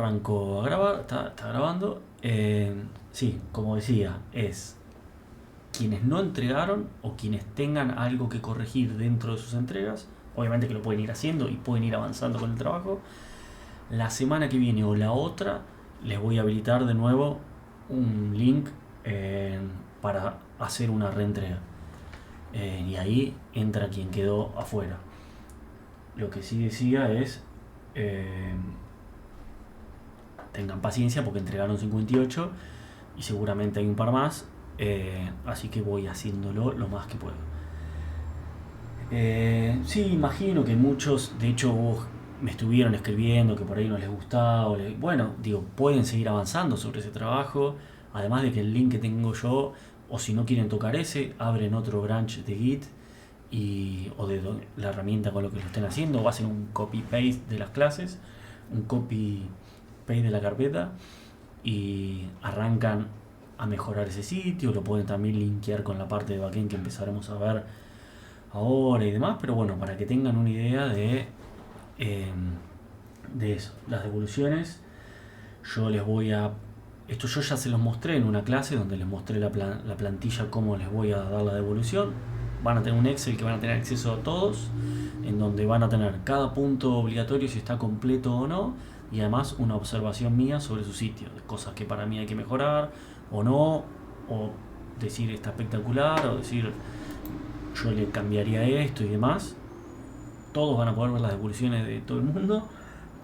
arrancó a grabar, está grabando. Sí, como decía, es quienes no entregaron o quienes tengan algo que corregir dentro de sus entregas, obviamente que lo pueden ir haciendo y pueden ir avanzando con el trabajo. La semana que viene o la otra les voy a habilitar de nuevo un link para hacer una reentrega. Y ahí entra quien quedó afuera. Lo que sí decía es tengan paciencia porque entregaron 58 y seguramente hay un par más, así que voy haciéndolo lo más que puedo. Sí, imagino que muchos, de hecho, me estuvieron escribiendo que por ahí no les gustaba. Bueno, digo, pueden seguir avanzando sobre ese trabajo. Además de que el link que tengo yo, o si no quieren tocar ese, abren otro branch de Git o de la herramienta con lo que lo estén haciendo, o hacen un copy-paste de las clases, un copy-paste de la carpeta y arrancan a mejorar ese sitio. Lo pueden también linkear con la parte de backend que empezaremos a ver ahora y demás, pero bueno, para que tengan una idea de eso, las devoluciones. Yo les voy a... Esto yo ya se los mostré en una clase donde les mostré la plantilla, cómo les voy a dar la devolución. Van a tener un Excel que van a tener acceso a todos, en donde van a tener cada punto obligatorio si está completo o no, y además una observación mía sobre su sitio, de cosas que para mí hay que mejorar o no, o decir está espectacular, o decir yo le cambiaría esto y demás. Todos van a poder ver las devoluciones de todo el mundo,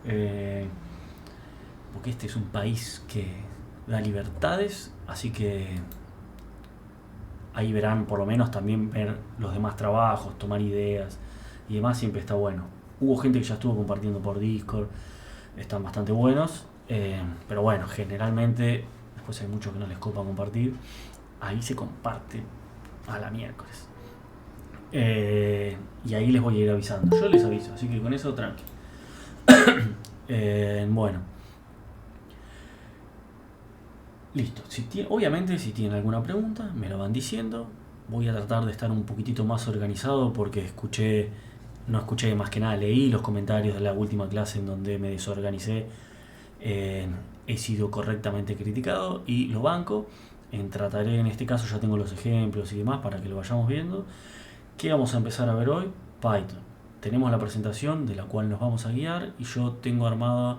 porque este es un país que da libertades, así que ahí verán, por lo menos también ver los demás trabajos, tomar ideas y demás, siempre está bueno. Hubo gente que ya estuvo compartiendo por Discord, están bastante buenos, pero bueno, generalmente después hay muchos que no les copa compartir, ahí se comparte a la miércoles. Y ahí les voy a ir avisando, yo les aviso, así que con eso tranqui. Bueno, listo. Obviamente si tienen alguna pregunta me lo van diciendo. Voy a tratar de estar un poquitito más organizado porque no escuché más que nada, leí los comentarios de la última clase en donde me desorganicé. He sido correctamente criticado y lo banco. Trataré, en este caso ya tengo los ejemplos y demás para que lo vayamos viendo. ¿Qué vamos a empezar a ver hoy? Python. Tenemos la presentación de la cual nos vamos a guiar y yo tengo armada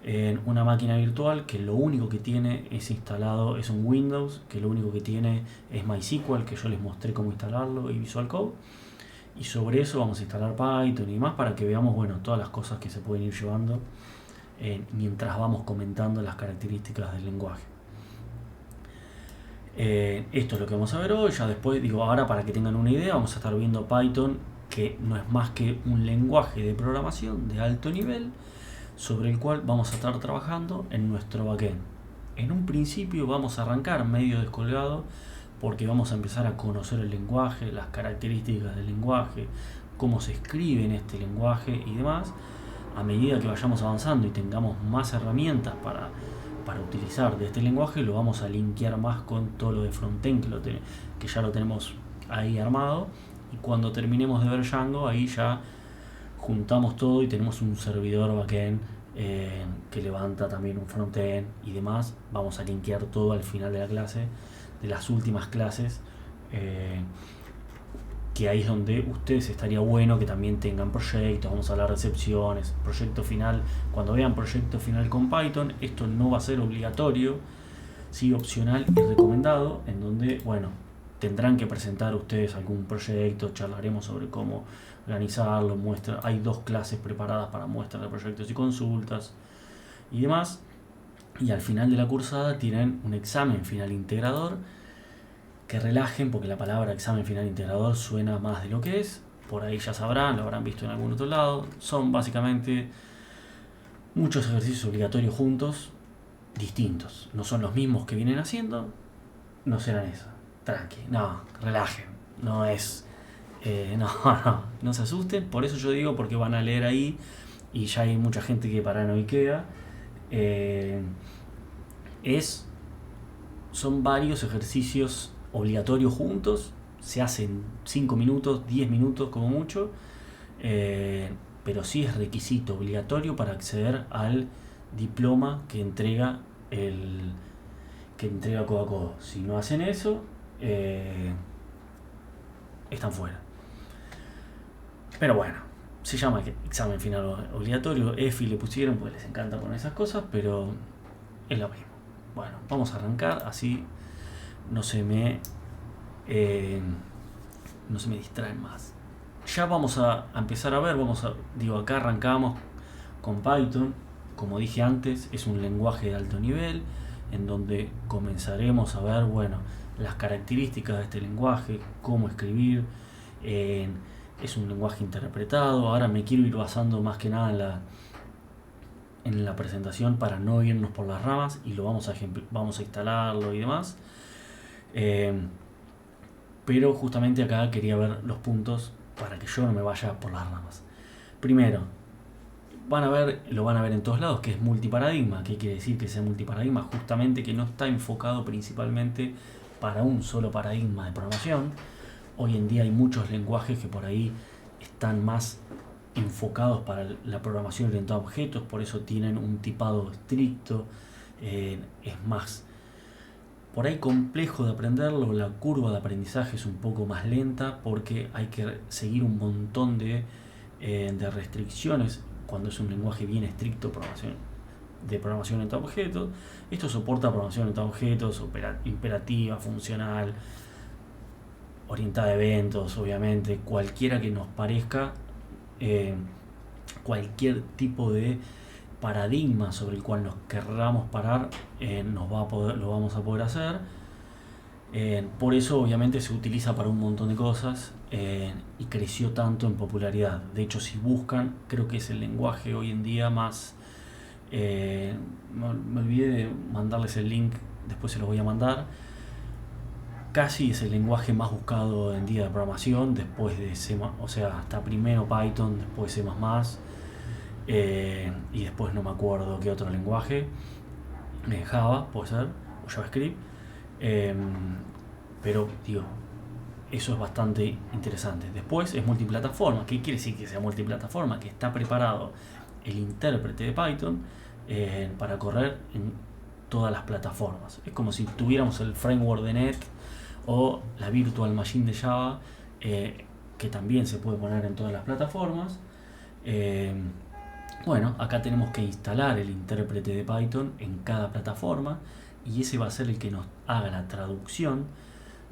en una máquina virtual que lo único que tiene es instalado, es un Windows, que lo único que tiene es MySQL, que yo les mostré cómo instalarlo, y Visual Code. Y sobre eso vamos a instalar Python y demás para que veamos, bueno, todas las cosas que se pueden ir llevando mientras vamos comentando las características del lenguaje. Esto es lo que vamos a ver hoy. Ya después, digo, ahora para que tengan una idea, vamos a estar viendo Python, que no es más que un lenguaje de programación de alto nivel sobre el cual vamos a estar trabajando en nuestro backend. En un principio vamos a arrancar medio descolgado porque vamos a empezar a conocer el lenguaje, las características del lenguaje, cómo se escribe en este lenguaje y demás. A medida que vayamos avanzando y tengamos más herramientas para utilizar de este lenguaje, lo vamos a linkear más con todo lo de frontend que ya lo tenemos ahí armado, y cuando terminemos de ver Django, ahí ya juntamos todo y tenemos un servidor backend que levanta también un frontend y demás. Vamos a linkear todo al final de la clase, de las últimas clases, que ahí es donde ustedes estaría bueno que también tengan proyectos. Vamos a hablar de excepciones, proyecto final. Cuando vean proyecto final con Python, esto no va a ser obligatorio, sí opcional y recomendado, en donde, bueno, tendrán que presentar ustedes algún proyecto, charlaremos sobre cómo organizarlo, hay 2 clases preparadas para muestras de proyectos y consultas y demás. Y al final de la cursada tienen un examen final integrador, que relajen porque la palabra examen final integrador suena más de lo que es. Por ahí ya sabrán, lo habrán visto en algún otro lado. Son básicamente muchos ejercicios obligatorios juntos, distintos. No son los mismos que vienen haciendo, no serán eso. Tranqui, no, relajen. No es... no se asusten. Por eso yo digo, porque van a leer ahí y ya hay mucha gente que paranoiquea. Son varios ejercicios obligatorios juntos, se hacen 5 minutos, 10 minutos como mucho, pero sí es requisito obligatorio para acceder al diploma que entrega codo a codo. Si no hacen eso, están fuera. Pero bueno, se llama examen final obligatorio. EFI le pusieron porque les encanta poner esas cosas, pero es lo mismo. Bueno, vamos a arrancar, así no se me distraen más. Ya vamos a empezar a ver, acá arrancamos con Python. Como dije antes, es un lenguaje de alto nivel en donde comenzaremos a ver, las características de este lenguaje, cómo escribir. Es un lenguaje interpretado. Ahora me quiero ir basando más que nada en la presentación para no irnos por las ramas, y vamos a instalarlo y demás. Pero justamente acá quería ver los puntos para que yo no me vaya por las ramas. Primero, lo van a ver en todos lados, que es multiparadigma. ¿Qué quiere decir que sea multiparadigma? Justamente que no está enfocado principalmente para un solo paradigma de programación. Hoy en día hay muchos lenguajes que por ahí están más enfocados para la programación orientada a objetos, por eso tienen un tipado estricto, es más por ahí complejo de aprenderlo, la curva de aprendizaje es un poco más lenta porque hay que seguir un montón de restricciones cuando es un lenguaje bien estricto de programación orientada a objetos. Esto soporta programación orientada a objetos, imperativa, funcional, orientada a eventos, obviamente, cualquiera que nos parezca, cualquier tipo de paradigma sobre el cual nos querramos parar, lo vamos a poder hacer. Por eso obviamente se utiliza para un montón de cosas, y creció tanto en popularidad. De hecho, si buscan, creo que es el lenguaje hoy en día más... me olvidé de mandarles el link, después se los voy a mandar. Casi es el lenguaje más buscado en día de programación, después de C++, o sea, hasta primero Python, después C++, y después no me acuerdo qué otro lenguaje, Java, puede ser, o JavaScript, pero digo, eso es bastante interesante. Después es multiplataforma. ¿Qué quiere decir que sea multiplataforma? Que está preparado el intérprete de Python para correr en todas las plataformas. Es como si tuviéramos el framework de Net o la Virtual Machine de Java, que también se puede poner en todas las plataformas. Acá tenemos que instalar el intérprete de Python en cada plataforma, y ese va a ser el que nos haga la traducción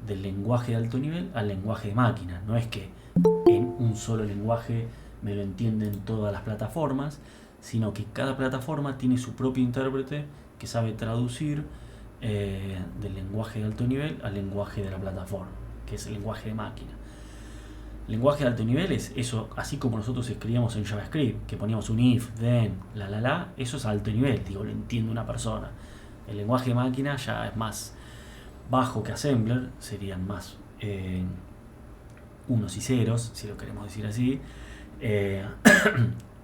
del lenguaje de alto nivel al lenguaje de máquina. No es que en un solo lenguaje me lo entienden todas las plataformas, sino que cada plataforma tiene su propio intérprete que sabe traducir del lenguaje de alto nivel al lenguaje de la plataforma, que es el lenguaje de máquina. El lenguaje de alto nivel es eso, así como nosotros escribíamos en JavaScript, que poníamos un if, then, eso es alto nivel, lo entiende una persona. El lenguaje de máquina ya es más bajo que Assembler, serían más unos y ceros, si lo queremos decir así.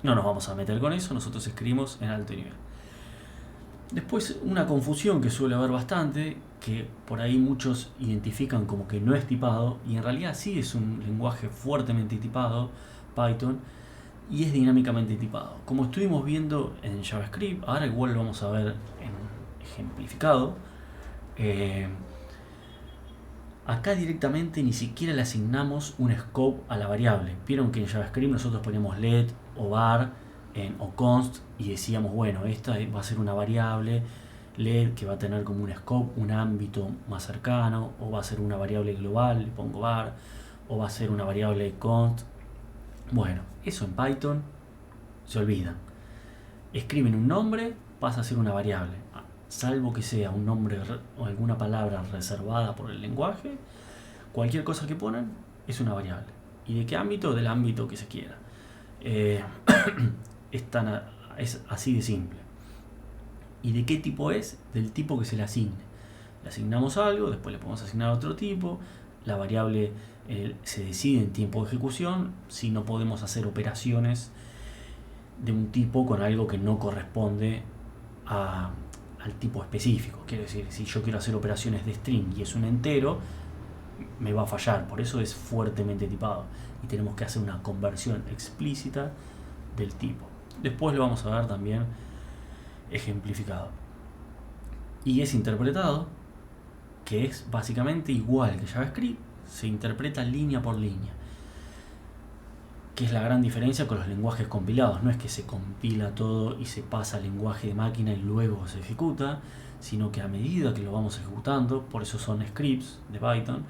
No nos vamos a meter con eso, nosotros escribimos en alto nivel. Después, una confusión que suele haber bastante, que por ahí muchos identifican como que no es tipado, y en realidad sí es un lenguaje fuertemente tipado, Python, y es dinámicamente tipado. Como estuvimos viendo en JavaScript, ahora igual lo vamos a ver ejemplificado. Acá directamente ni siquiera le asignamos un scope a la variable. Vieron que en JavaScript nosotros poníamos let o var o const y decíamos, esta va a ser una variable let que va a tener como un scope, un ámbito más cercano, o va a ser una variable global, le pongo var, o va a ser una variable const. Eso en Python se olvidan. Escriben un nombre, pasa a ser una variable, salvo que sea un nombre o alguna palabra reservada por el lenguaje. Cualquier cosa que ponen es una variable. ¿Y de qué ámbito? Del ámbito que se quiera. Es así de simple. ¿Y de qué tipo es? Del tipo que se le asigne. Le asignamos algo, después le podemos asignar otro tipo. La variable se decide en tiempo de ejecución. Si no podemos hacer operaciones de un tipo con algo que no corresponde al tipo específico. Quiero decir, si yo quiero hacer operaciones de string y es un entero, me va a fallar. Por eso es fuertemente tipado y tenemos que hacer una conversión explícita del tipo. Después lo vamos a ver también ejemplificado. Y es interpretado, que es básicamente igual que JavaScript, se interpreta línea por línea. Que es la gran diferencia con los lenguajes compilados. No es que se compila todo y se pasa al lenguaje de máquina y luego se ejecuta, sino que a medida que lo vamos ejecutando, por eso son scripts de Python,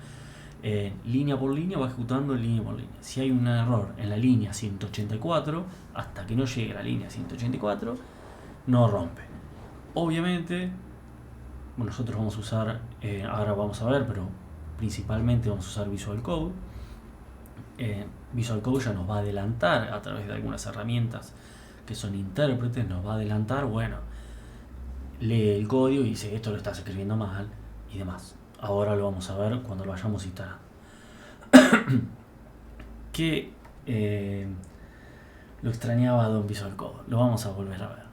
línea por línea va ejecutando línea por línea. Si hay un error en la línea 184, hasta que no llegue a la línea 184, no rompe. Obviamente, nosotros vamos a usar, ahora vamos a ver, pero principalmente vamos a usar Visual Code. Visual Code ya nos va a adelantar a través de algunas herramientas que son intérpretes, nos va a adelantar, bueno, lee el código y dice esto lo estás escribiendo mal y demás. Ahora lo vamos a ver cuando lo vayamos instalando. Que lo extrañaba Don Visual Code, lo vamos a volver a ver.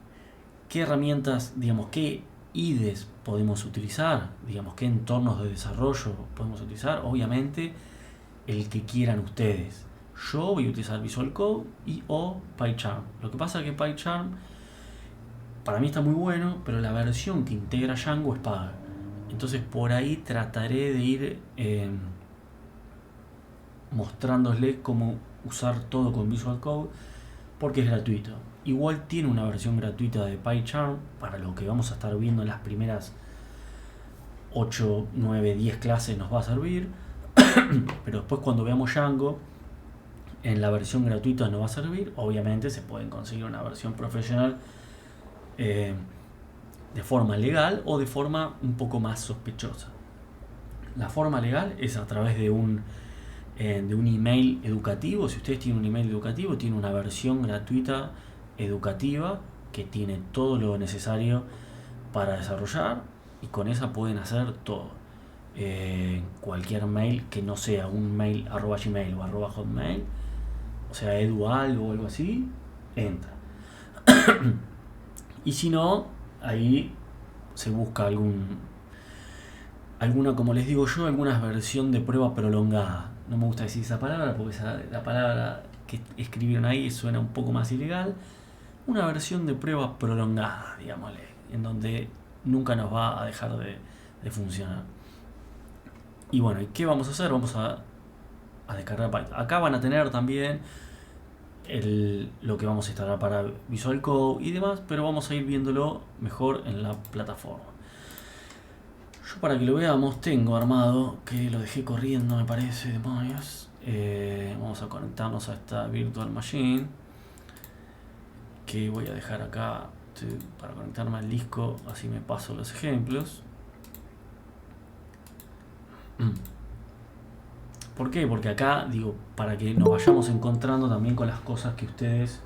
¿Qué herramientas, digamos, qué IDEs podemos utilizar? Digamos, ¿qué entornos de desarrollo podemos utilizar? Obviamente, el que quieran ustedes. Yo voy a utilizar Visual Code o PyCharm. Lo que pasa es que PyCharm para mí está muy bueno, pero la versión que integra Django es paga. Entonces por ahí trataré de ir mostrándoles cómo usar todo con Visual Code, porque es gratuito. Igual tiene una versión gratuita de PyCharm para lo que vamos a estar viendo en las primeras 8, 9, 10 clases nos va a servir. Pero después cuando veamos Django, en la versión gratuita no va a servir. Obviamente se pueden conseguir una versión profesional de forma legal o de forma un poco más sospechosa. La forma legal es a través de un email educativo. Si ustedes tienen un email educativo, tiene una versión gratuita educativa que tiene todo lo necesario para desarrollar, y con esa pueden hacer todo. Cualquier mail que no sea un mail @gmail o @hotmail, o sea edual o algo así, entra. Y si no, ahí se busca alguna, como les digo yo, alguna versión de prueba prolongada. No me gusta decir esa palabra porque la palabra que escribieron ahí suena un poco más ilegal. Una versión de prueba prolongada, digámosle, en donde nunca nos va a dejar de funcionar. Y bueno, ¿y qué vamos a hacer? Vamos a descargar Python. Acá van a tener también lo que vamos a instalar para Visual Code y demás, pero vamos a ir viéndolo mejor en la plataforma. Yo, para que lo veamos, tengo armado, que lo dejé corriendo, me parece, demonios. Vamos a conectarnos a esta Virtual Machine, que voy a dejar acá para conectarme al disco, así me paso los ejemplos. ¿Por qué? Porque acá, digo, para que nos vayamos encontrando también con las cosas que ustedes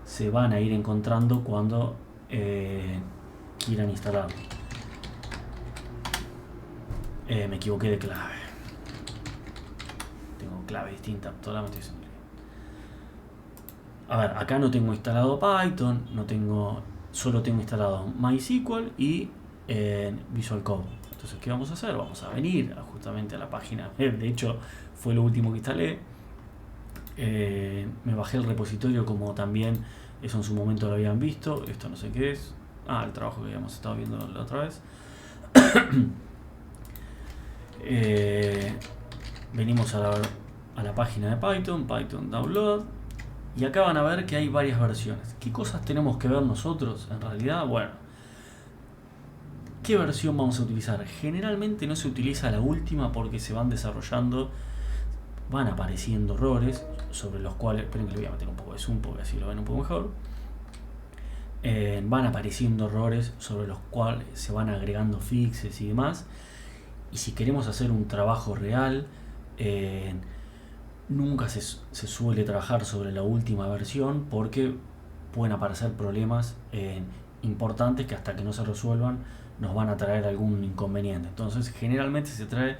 se van a ir encontrando cuando quieran instalarlo. Me equivoqué de clave. Tengo clave distinta, totalmente simple. A ver, acá no tengo instalado Python, solo tengo instalado MySQL y Visual Code. Entonces, ¿qué vamos a hacer? Vamos a venir justamente a la página web. De hecho, fue lo último que instalé. Me bajé el repositorio, como también eso en su momento lo habían visto. Esto no sé qué es. El trabajo que habíamos estado viendo la otra vez. Venimos a la página de Python Download, y acá van a ver que hay varias versiones. ¿Qué cosas tenemos que ver nosotros en realidad? Bueno, ¿qué versión vamos a utilizar? Generalmente no se utiliza la última porque se van desarrollando, van apareciendo errores sobre los cuales, esperen que le voy a meter un poco de zoom porque así lo ven un poco mejor. Van apareciendo errores sobre los cuales se van agregando fixes y demás. Y si queremos hacer un trabajo real, nunca se suele trabajar sobre la última versión porque pueden aparecer problemas importantes que, hasta que no se resuelvan, nos van a traer algún inconveniente. Entonces, generalmente se trae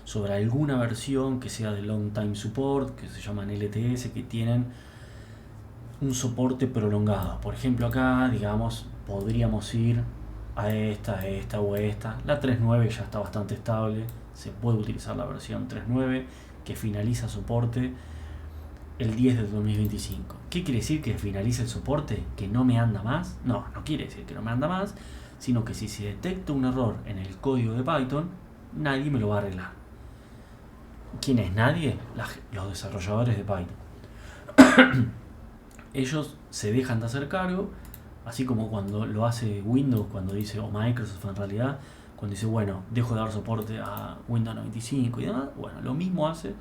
sobre alguna versión que sea de Long Time Support, que se llaman LTS, que tienen un soporte prolongado. Por ejemplo, acá, digamos, podríamos ir a esta o esta. La 3.9 ya está bastante estable. Se puede utilizar la versión 3.9 que finaliza soporte el 10 del 2025. ¿Qué quiere decir que finalice el soporte? ¿Que no me anda más? No, no quiere decir que no me anda más, sino que si se detecta un error en el código de Python, nadie me lo va a arreglar. ¿Quién es nadie? Los desarrolladores de Python. Ellos se dejan de hacer cargo, así como cuando lo hace Windows, cuando dice, o Microsoft en realidad, cuando dice, bueno, dejo de dar soporte a Windows 95 y demás. Bueno, lo mismo hace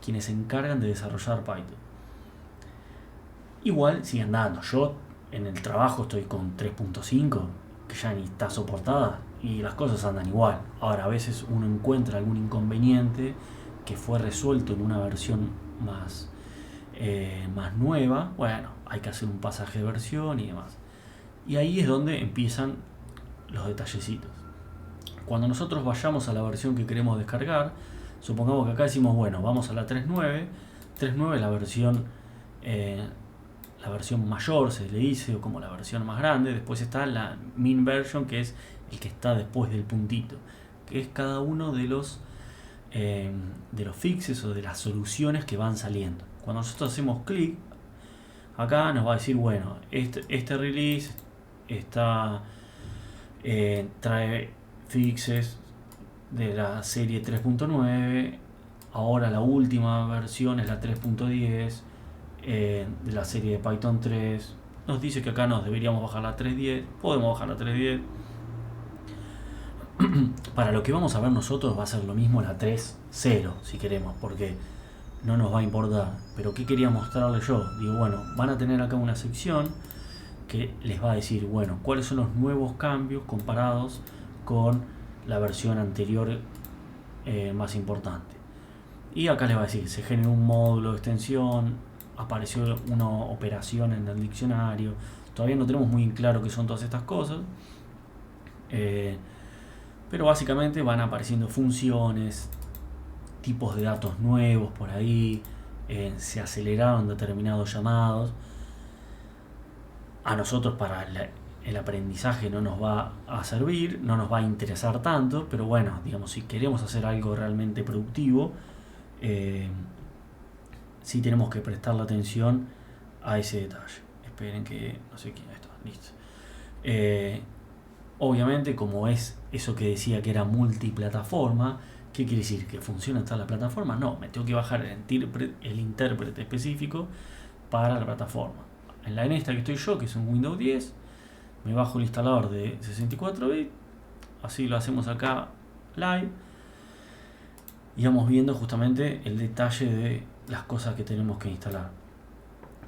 quienes se encargan de desarrollar Python. Igual siguen dando. Yo en el trabajo estoy con 3.5, que ya ni está soportada, y las cosas andan igual. Ahora, a veces uno encuentra algún inconveniente que fue resuelto en una versión más nueva. Bueno, hay que hacer un pasaje de versión y demás. Y ahí es donde empiezan los detallecitos. Cuando nosotros vayamos a la versión que queremos descargar, supongamos que acá decimos, bueno, vamos a la 3.9. 3.9 es la versión mayor, se le dice, o como la versión más grande. Después está la min version, que es el que está después del puntito, que es cada uno de los fixes o de las soluciones que van saliendo. Cuando nosotros hacemos clic, acá nos va a decir, bueno, este release trae fixes de la serie 3.9. Ahora la última versión es la 3.10 de la serie de Python 3. Nos dice que acá nos deberíamos bajar la 3.10. Podemos bajar la 3.10. Para lo que vamos a ver nosotros va a ser lo mismo la 3.0 si queremos, porque no nos va a importar. Pero ¿qué quería mostrarles yo? Digo, bueno, van a tener acá una sección que les va a decir, bueno, cuáles son los nuevos cambios comparados con la versión anterior más importante. Y acá les va a decir, se generó un módulo de extensión, apareció una operación en el diccionario. Todavía no tenemos muy claro qué son todas estas cosas. Pero básicamente van apareciendo funciones, tipos de datos nuevos por ahí, se aceleraron determinados llamados. A nosotros para el aprendizaje no nos va a servir, no nos va a interesar tanto, pero bueno, digamos, si queremos hacer algo realmente productivo, sí tenemos que prestarle atención a ese detalle. Esperen que no sé quién está, listo. Obviamente, como es eso que decía que era multiplataforma, ¿qué quiere decir? ¿Que funciona en todas las plataformas? No, me tengo que bajar el intérprete específico para la plataforma. En esta que estoy yo, que es un Windows 10, me bajo el instalador de 64 bits, así lo hacemos acá live, y vamos viendo justamente el detalle de las cosas que tenemos que instalar.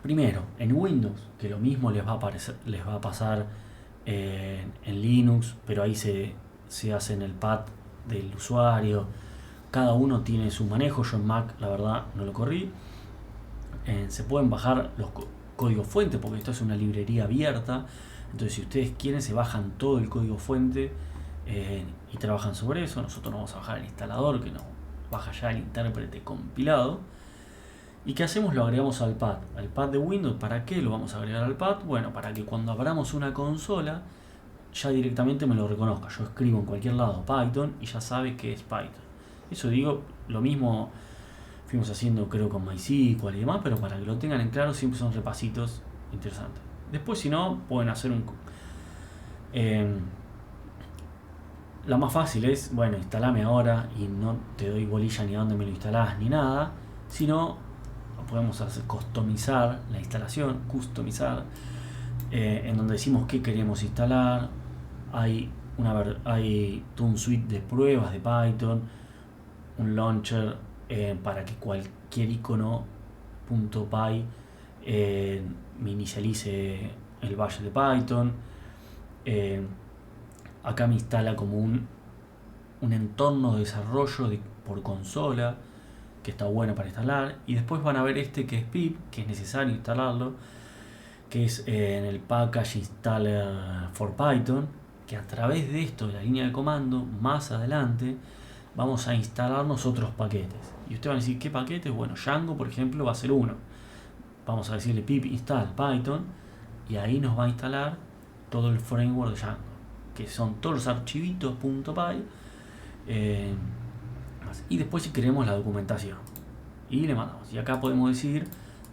Primero, en Windows, que lo mismo les va a pasar en Linux, pero ahí se hace en el pad del usuario. Cada uno tiene su manejo. Yo en Mac, la verdad, no lo corrí. Se pueden bajar los códigos fuente, porque esto es una librería abierta. Entonces, si ustedes quieren, se bajan todo el código fuente y trabajan sobre eso. Nosotros nos vamos a bajar el instalador, que nos baja ya el intérprete compilado. ¿Y qué hacemos? Lo agregamos al pad de Windows. ¿Para qué lo vamos a agregar al pad? Bueno, para que cuando abramos una consola ya directamente me lo reconozca. Yo escribo en cualquier lado Python y ya sabe que es Python. Eso digo, lo mismo fuimos haciendo creo con MySQL y demás, pero para que lo tengan en claro siempre son repasitos interesantes. Después, si no, pueden hacer la más fácil es, bueno, instalame ahora y no te doy bolilla ni a dónde me lo instalás ni nada, sino podemos customizar la instalación, en donde decimos qué queremos instalar. Hay todo un suite de pruebas de Python, un launcher para que cualquier icono .py me inicialice el bash de Python. Acá me instala como un entorno de desarrollo por consola, que está bueno para instalar. Y después van a ver que es pip, que es necesario instalarlo, que es en el package installer for Python, que a través de esto, de la línea de comando, más adelante vamos a instalarnos otros paquetes. Y ustedes van a decir, ¿qué paquetes? Bueno, Django, por ejemplo, va a ser uno. Vamos a decirle pip install Python, y ahí nos va a instalar todo el framework de Django, que son todos los archivitos .py. Y después si queremos la documentación y le mandamos. Y acá podemos decir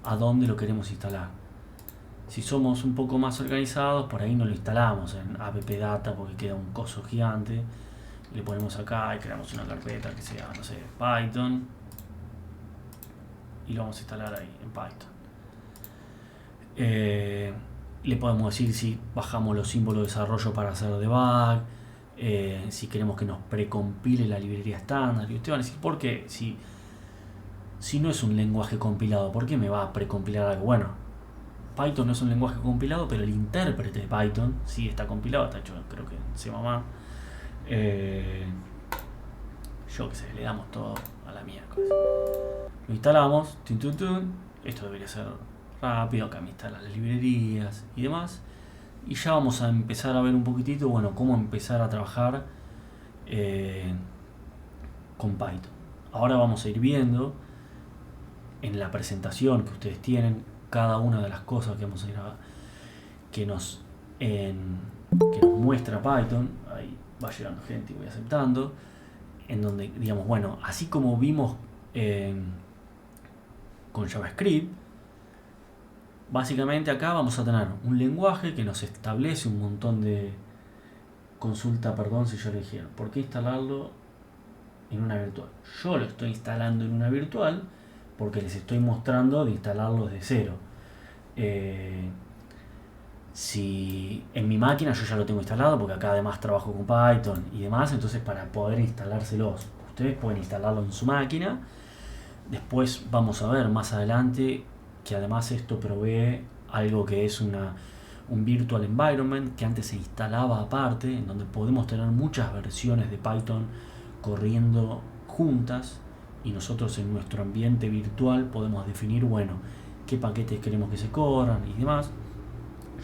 a dónde lo queremos instalar. Si somos un poco más organizados, por ahí no lo instalamos en appdata porque queda un coso gigante. Le ponemos acá y creamos una carpeta que sea, no sé, Python. Y lo vamos a instalar ahí, en Python. Le podemos decir si bajamos los símbolos de desarrollo para hacer debug. Si queremos que nos precompile la librería estándar. Y ustedes van a decir, ¿por qué? Si no es un lenguaje compilado, ¿por qué me va a precompilar algo? Bueno, Python no es un lenguaje compilado, pero el intérprete de Python sí está compilado, está hecho creo que en C++. Yo qué sé, le damos todo a la miércoles. Lo instalamos, esto debería ser rápido, acá me instalan las librerías y demás. Y ya vamos a empezar a ver un poquitito, bueno, cómo empezar a trabajar con Python. Ahora vamos a ir viendo en la presentación que ustedes tienen cada una de las cosas que vamos a ir a, que nos muestra Python. Ahí va llegando gente y voy aceptando, en donde digamos, bueno, así como vimos con JavaScript, básicamente acá vamos a tener un lenguaje que nos establece un montón de consulta, perdón si yo le dijera, ¿por qué instalarlo en una virtual? Yo lo estoy instalando en una virtual porque les estoy mostrando de instalarlo de cero. Si en mi máquina yo ya lo tengo instalado, porque acá además trabajo con Python y demás, entonces para poder instalárselos, ustedes pueden instalarlo en su máquina. Después vamos a ver más adelante que además esto provee algo que es un virtual environment que antes se instalaba aparte, en donde podemos tener muchas versiones de Python corriendo juntas, y nosotros en nuestro ambiente virtual podemos definir, bueno, qué paquetes queremos que se corran y demás.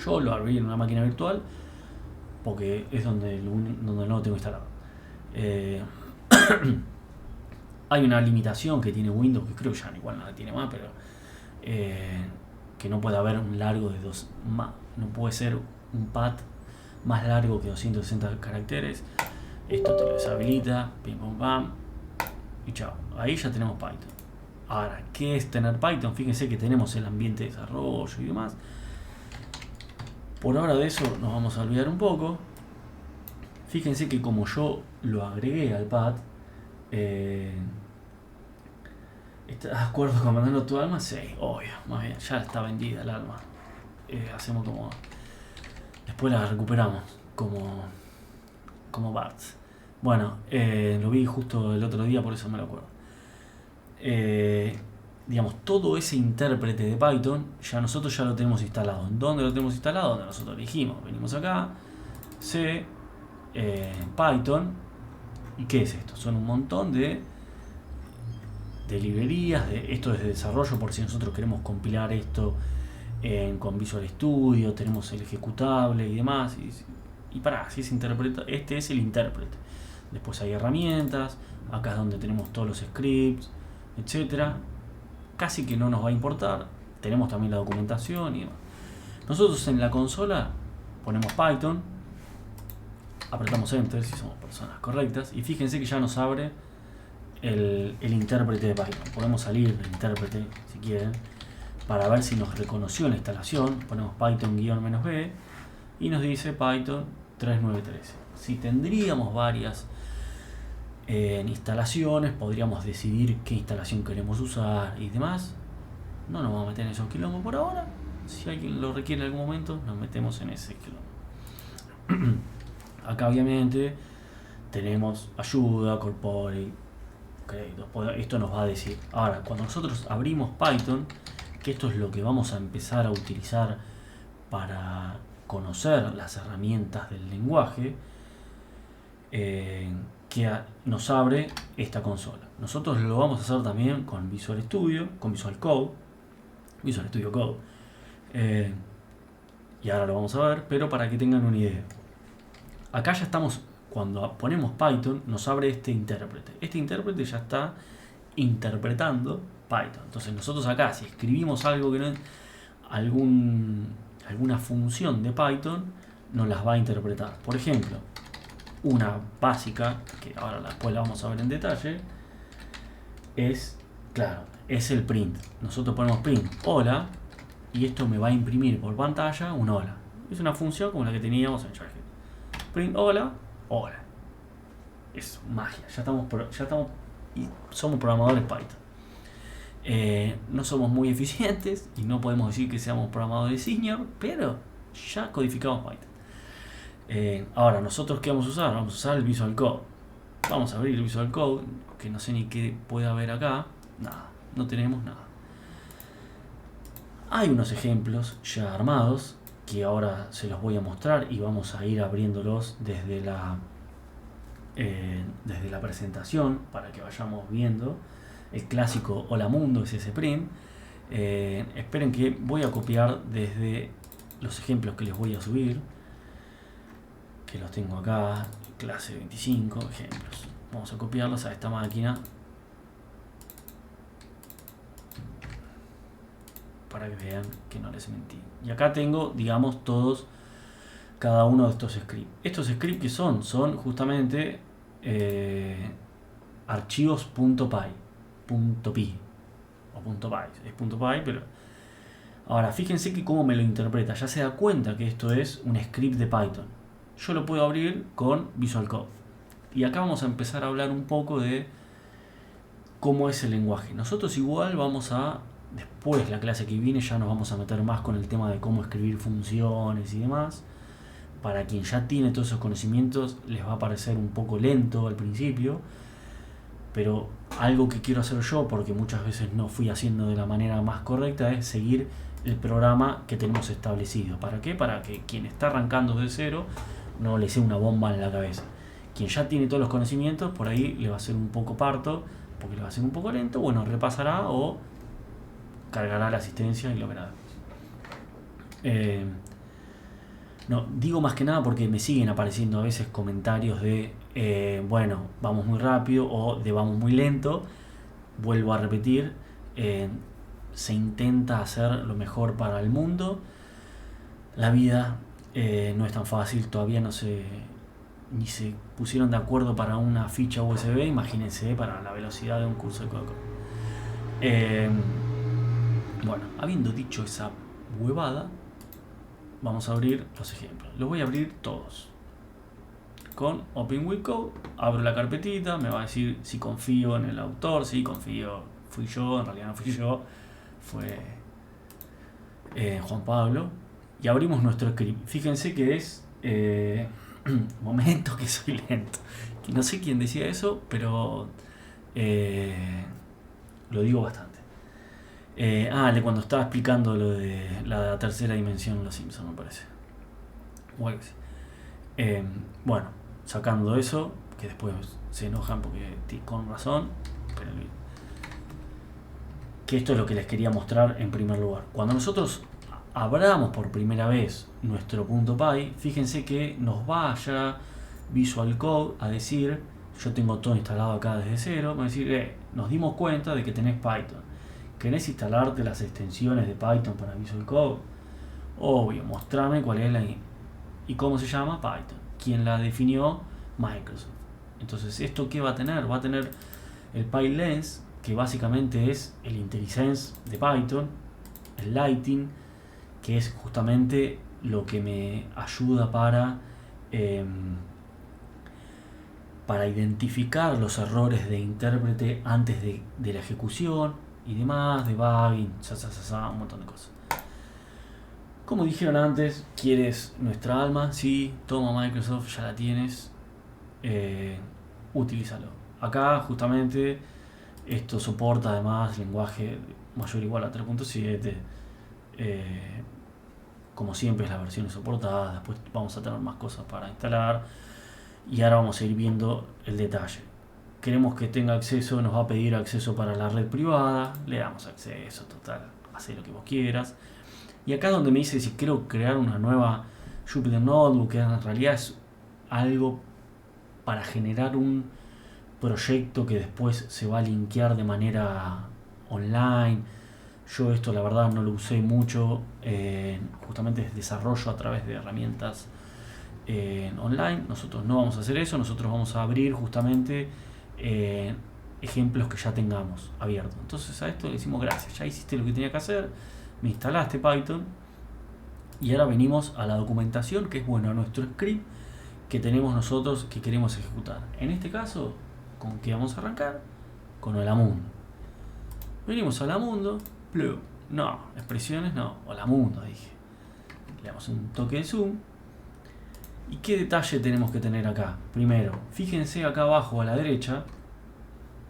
Yo lo abrí en una máquina virtual porque es donde no lo tengo instalado. Hay una limitación que tiene Windows, que creo que ya igual no la tiene más, pero que no puede haber un largo de no puede ser un path más largo que 260 caracteres. Esto te lo deshabilita, pim pum pam, y chao. Ahí ya tenemos Python. Ahora, ¿qué es tener Python? Fíjense que tenemos el ambiente de desarrollo y demás. Por ahora de eso nos vamos a olvidar un poco. Fíjense que como yo lo agregué al path, ¿estás de acuerdo con mandando tu alma? Sí, obvio, más bien, ya está vendida el alma. Hacemos como... Después la recuperamos como Bart. Bueno, lo vi justo el otro día, por eso me lo acuerdo. Digamos, todo ese intérprete de Python nosotros ya lo tenemos instalado. ¿En dónde lo tenemos instalado? Donde nosotros dijimos, venimos acá, C, Python. ¿Y qué es esto? Son un montón de librerías. Esto es de desarrollo por si nosotros queremos compilar esto con Visual Studio. Tenemos el ejecutable y demás. Y si se interpreta, este es el intérprete. Después hay herramientas. Acá es donde tenemos todos los scripts, etcétera. Casi que no nos va a importar. Tenemos también la documentación y demás. Nosotros en la consola ponemos Python, apretamos Enter si somos personas correctas, y fíjense que ya nos abre el intérprete de Python. Podemos salir del intérprete si quieren para ver si nos reconoció la instalación. Ponemos Python--b y nos dice Python 3913. Si tendríamos varias instalaciones, podríamos decidir qué instalación queremos usar y demás. No nos vamos a meter en esos quilombos por ahora. Si alguien lo requiere en algún momento, nos metemos en ese quilombo. Acá obviamente tenemos ayuda, corporate. Okay, esto nos va a decir. Ahora, cuando nosotros abrimos Python, que esto es lo que vamos a empezar a utilizar para conocer las herramientas del lenguaje, que nos abre esta consola. Nosotros lo vamos a hacer también con Visual Studio, con Visual Studio Code. Y ahora lo vamos a ver, pero para que tengan una idea. Acá ya estamos, cuando ponemos Python, nos abre este intérprete. Este intérprete ya está interpretando Python. Entonces nosotros acá, si escribimos algo que no es alguna función de Python, nos las va a interpretar. Por ejemplo, una básica, que ahora después la vamos a ver en detalle, es, claro, es el print. Nosotros ponemos print hola y esto me va a imprimir por pantalla un hola. Es una función como la que teníamos en Jarhead. Print hola, hola. Es magia. Ya estamos y somos programadores Python. No somos muy eficientes y no podemos decir que seamos programadores senior, pero ya codificamos Python. Ahora, ¿nosotros qué vamos a usar? Vamos a usar el Visual Code. Vamos a abrir el Visual Code, que no sé ni qué puede haber acá. Nada, no tenemos nada. Hay unos ejemplos ya armados que ahora se los voy a mostrar y vamos a ir abriéndolos desde la presentación para que vayamos viendo. El clásico Hola Mundo es ese print. Esperen que voy a copiar desde los ejemplos que les voy a subir, que los tengo acá, clase 25 ejemplos. Vamos a copiarlos a esta máquina para que vean que no les mentí. Y acá tengo, digamos, cada uno de estos scripts. Estos scripts que son justamente archivos .py o .py, es .py, pero ahora fíjense que cómo me lo interpreta, ya se da cuenta que esto es un script de Python. Yo lo puedo abrir con Visual Code y acá vamos a empezar a hablar un poco de cómo es el lenguaje. Nosotros igual después la clase que viene ya nos vamos a meter más con el tema de cómo escribir funciones y demás. Para quien ya tiene todos esos conocimientos les va a parecer un poco lento al principio, pero algo que quiero hacer yo, porque muchas veces no fui haciendo de la manera más correcta, es seguir el programa que tenemos establecido. ¿Para qué? Para que quien está arrancando de cero no le sea una bomba en la cabeza. Quien ya tiene todos los conocimientos, por ahí le va a ser un poco parto, porque le va a ser un poco lento, bueno, repasará o cargará la asistencia y lo verá. No, digo más que nada porque me siguen apareciendo a veces comentarios de bueno, vamos muy rápido o de vamos muy lento. Vuelvo a repetir, se intenta hacer lo mejor para el mundo. La vida no es tan fácil, todavía ni se pusieron de acuerdo para una ficha USB, imagínense para la velocidad de un curso de Coco. Bueno, habiendo dicho esa huevada, vamos a abrir los ejemplos. Los voy a abrir todos. Con Open with Code, abro la carpetita, me va a decir si confío en el autor, si confío, fui yo, en realidad no fui yo, fue Juan Pablo. Y abrimos nuestro script. Fíjense que es momento que soy lento. Que no sé quién decía eso, pero lo digo bastante. De cuando estaba explicando lo de la tercera dimensión en Los Simpsons, me parece. O algo así. Bueno, sacando eso, que después se enojan porque con razón, pero que esto es lo que les quería mostrar en primer lugar. Cuando nosotros abramos por primera vez nuestro .py, fíjense que nos vaya Visual Code a decir, yo tengo todo instalado acá desde cero, va a decir, nos dimos cuenta de que tenés Python. ¿Querés instalarte las extensiones de Python para Visual Code? Obvio, mostrame cuál es y cómo se llama Python. ¿Quién la definió? Microsoft. Entonces, ¿esto qué va a tener? Va a tener el PyLens, que básicamente es el IntelliSense de Python, el Lighting, que es justamente lo que me ayuda para identificar los errores de intérprete antes de la ejecución y demás, debugging, un montón de cosas. Como dijeron antes, ¿quieres nuestra alma? Sí, toma Microsoft, ya la tienes, utilízalo. Acá justamente esto soporta además lenguaje mayor o igual a 3.7, como siempre es la versión soportada. Después vamos a tener más cosas para instalar y ahora vamos a ir viendo el detalle. Queremos que tenga acceso, nos va a pedir acceso para la red privada, le damos acceso, total, haz lo que vos quieras. Y acá donde me dice si quiero crear una nueva Jupyter Notebook, que en realidad es algo para generar un proyecto que después se va a linkear de manera online. Yo esto la verdad no lo usé mucho, justamente es desarrollo a través de herramientas online. Nosotros no vamos a hacer eso, nosotros vamos a abrir justamente ejemplos que ya tengamos abiertos. Entonces a esto le decimos gracias, ya hiciste lo que tenía que hacer, me instalaste Python y ahora venimos a la documentación, que es bueno, nuestro script que tenemos nosotros que queremos ejecutar. En este caso, ¿con qué vamos a arrancar? Con Holamundo. Venimos a Holamundo, no, expresiones no, Holamundo dije. Le damos un toque de zoom. ¿Y qué detalle tenemos que tener acá? Primero, fíjense acá abajo a la derecha,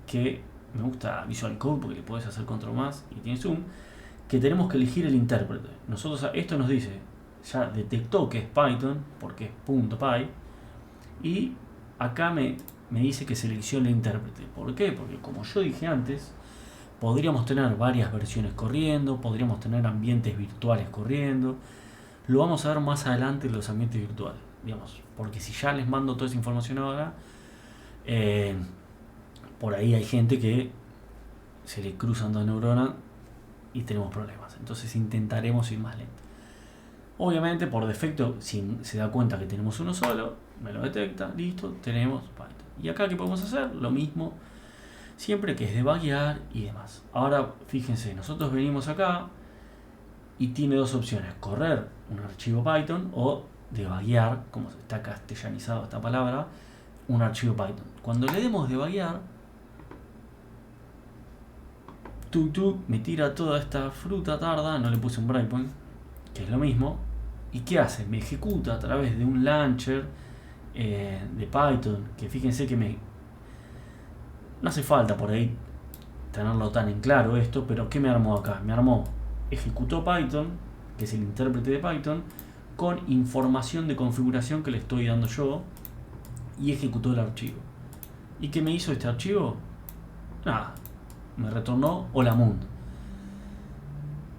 que me gusta Visual Code porque le puedes hacer control más y tiene zoom, que tenemos que elegir el intérprete. Nosotros, esto nos dice, ya detectó que es Python, porque es .py, y acá me dice que seleccione el intérprete. ¿Por qué? Porque como yo dije antes, podríamos tener varias versiones corriendo, podríamos tener ambientes virtuales corriendo. Lo vamos a ver más adelante en los ambientes virtuales, digamos, porque si ya les mando toda esa información ahora, por ahí hay gente que se le cruzan dos neuronas y tenemos problemas. Entonces intentaremos ir más lento. Obviamente por defecto, si se da cuenta que tenemos uno solo, me lo detecta, listo, tenemos Python. Y acá ¿qué podemos hacer? Lo mismo, siempre que es debuguear y demás. Ahora fíjense, nosotros venimos acá y tiene dos opciones: correr un archivo Python o debuguear, como está castellanizado esta palabra, un archivo Python. Cuando le demos debuguear, me tira toda esta fruta tarda, no le puse un breakpoint, que es lo mismo. ¿Y qué hace? Me ejecuta a través de un launcher de Python, que fíjense que no hace falta por ahí tenerlo tan en claro esto, pero ¿qué me armó acá? Me armó, ejecutó Python, que es el intérprete de Python, con información de configuración que le estoy dando yo, y ejecutó el archivo. ¿Y qué me hizo este archivo? Nada, me retornó Holamundo.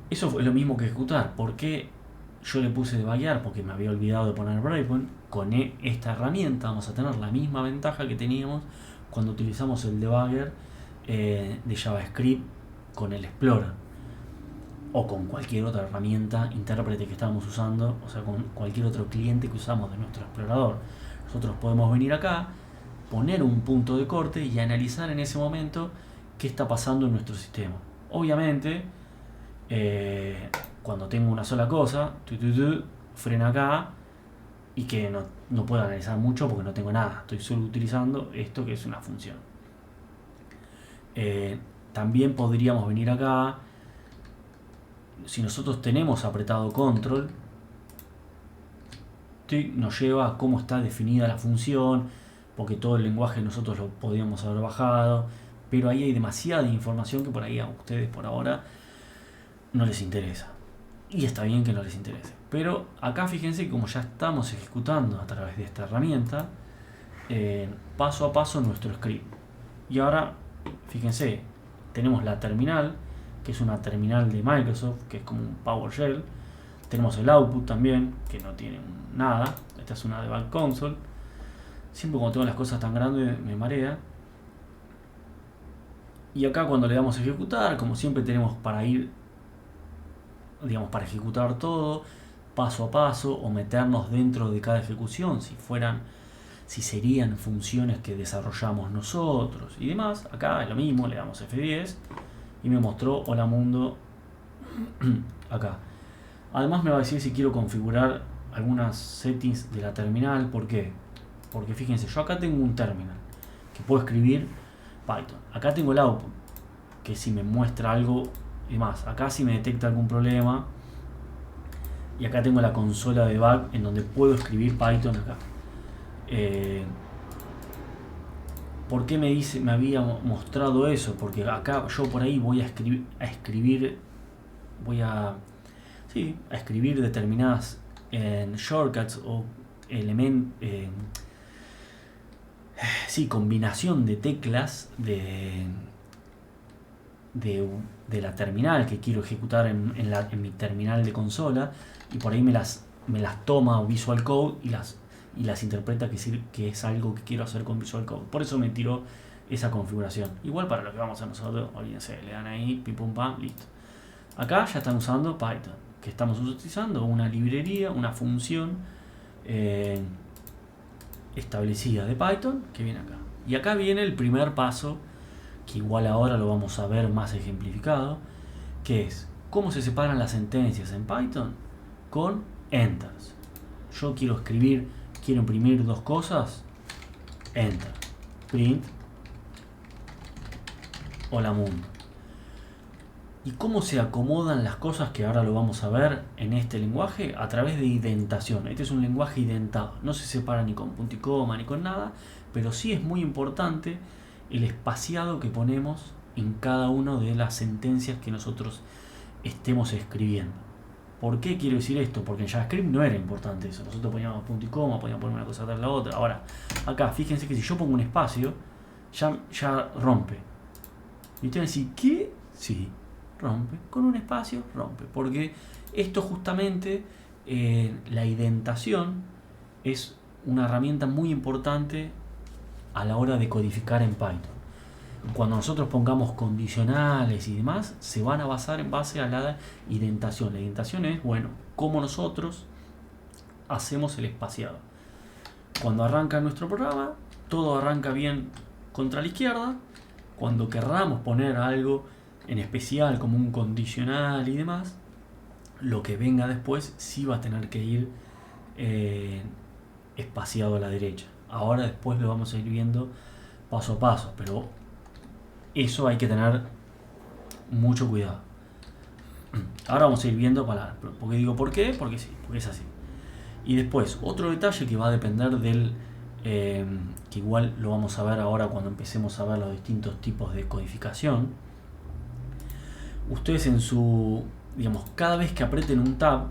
Eso fue lo mismo que ejecutar. ¿Por qué yo le puse debuguear? Porque me había olvidado de poner breakpoint. Con esta herramienta vamos a tener la misma ventaja que teníamos cuando utilizamos el debugger de JavaScript con el Explorer o con cualquier otra herramienta intérprete que estábamos usando, o sea, con cualquier otro cliente que usamos de nuestro explorador. Nosotros podemos venir acá, poner un punto de corte y analizar en ese momento qué está pasando en nuestro sistema. Obviamente, cuando tengo una sola cosa, frena acá y que no puedo analizar mucho porque no tengo nada, estoy solo utilizando esto que es una función. También podríamos venir acá, si nosotros tenemos apretado control, nos lleva a cómo está definida la función, porque todo el lenguaje nosotros lo podíamos haber bajado, pero ahí hay demasiada información que por ahí a ustedes por ahora no les interesa. Y está bien que no les interese. Pero acá fíjense que como ya estamos ejecutando a través de esta herramienta, paso a paso nuestro script. Y ahora, fíjense, tenemos la terminal, que es una terminal de Microsoft, que es como un PowerShell. Tenemos el output también, que no tiene nada. Esta es una debug console. Siempre cuando tengo las cosas tan grandes me marea. Y acá cuando le damos a ejecutar, como siempre tenemos para ir, digamos, para ejecutar todo paso a paso o meternos dentro de cada ejecución, si serían funciones que desarrollamos nosotros y demás. Acá es lo mismo, le damos F10 y me mostró Holamundo acá. Además me va a decir si quiero configurar algunas settings de la terminal. ¿Por qué? Porque fíjense, yo acá tengo un terminal que puedo escribir Python. Acá tengo el output, que si me muestra algo y más. Acá si me detecta algún problema. Y acá tengo la consola de debug en donde puedo escribir Python acá. ¿Por qué me había mostrado eso? Porque acá yo por ahí voy a escribir determinadas shortcuts o combinación de teclas de la terminal que quiero ejecutar en mi terminal de consola, y por ahí me las toma Visual Code y las interpreta que es algo que quiero hacer con Visual Code. Por eso me tiró esa configuración. Igual para lo que vamos a hacer nosotros, olvídense, le dan ahí, pim pum pam, listo. Acá ya están usando Python, que estamos utilizando una librería, una función establecida de Python que viene acá. Y acá viene el primer paso, que igual ahora lo vamos a ver más ejemplificado, que es cómo se separan las sentencias en Python con enters. Yo quiero imprimir dos cosas, enter, print, hola mundo. ¿Y cómo se acomodan las cosas, que ahora lo vamos a ver en este lenguaje? A través de identación. Este es un lenguaje identado. No se separa ni con punto y coma ni con nada, pero sí es muy importante el espaciado que ponemos en cada una de las sentencias que nosotros estemos escribiendo. ¿Por qué quiero decir esto? Porque en JavaScript no era importante eso. Nosotros poníamos punto y coma, podíamos poner una cosa tras la otra. Ahora, acá, fíjense que si yo pongo un espacio, ya rompe. Y ustedes decir, ¿qué? Sí, rompe. Con un espacio, rompe. Porque esto justamente, la identación, es una herramienta muy importante a la hora de codificar en Python. Cuando nosotros pongamos condicionales y demás, se van a basar en base a la indentación. La indentación es, bueno, cómo nosotros hacemos el espaciado. Cuando arranca nuestro programa, todo arranca bien contra la izquierda. Cuando querramos poner algo en especial como un condicional y demás, lo que venga después sí va a tener que ir espaciado a la derecha. Ahora después lo vamos a ir viendo paso a paso, pero eso hay que tener mucho cuidado. Ahora vamos a ir viendo palabras. Porque digo, ¿por qué? Porque sí, porque es así. Y después, otro detalle que va a depender del... que igual lo vamos a ver ahora cuando empecemos a ver los distintos tipos de codificación. Ustedes en su... digamos, cada vez que aprieten un tab,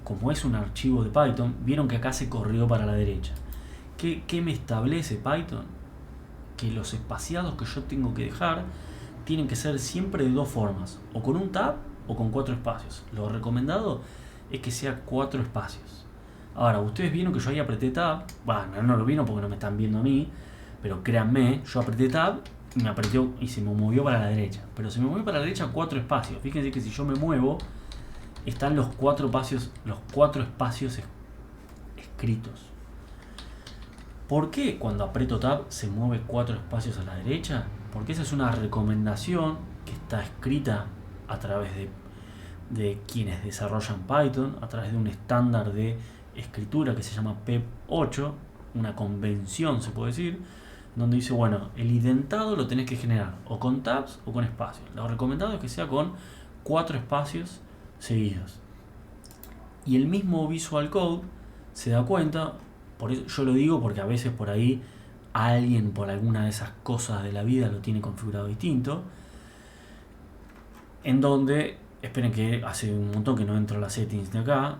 como es un archivo de Python, vieron que acá se corrió para la derecha. ¿Qué me establece Python? Que los espaciados que yo tengo que dejar tienen que ser siempre de dos formas, o con un tab o con 4 espacios. Lo recomendado es que sea 4 espacios. Ahora, ustedes vieron que yo ahí apreté tab, bueno, no lo vieron porque no me están viendo a mí, pero créanme, yo apreté tab, me apretó y se me movió para la derecha, pero se me movió para la derecha 4 espacios. Fíjense que si yo me muevo, están los 4 espacios escritos. ¿Por qué cuando aprieto tab se mueve 4 espacios a la derecha? Porque esa es una recomendación que está escrita a través de quienes desarrollan Python, a través de un estándar de escritura que se llama PEP 8, una convención se puede decir, donde dice, bueno, el identado lo tenés que generar o con tabs o con espacios. Lo recomendado es que sea con 4 espacios seguidos. Y el mismo Visual Code se da cuenta. Por eso yo lo digo porque a veces por ahí alguien por alguna de esas cosas de la vida lo tiene configurado distinto. En donde, esperen que hace un montón que no entro a las settings de acá.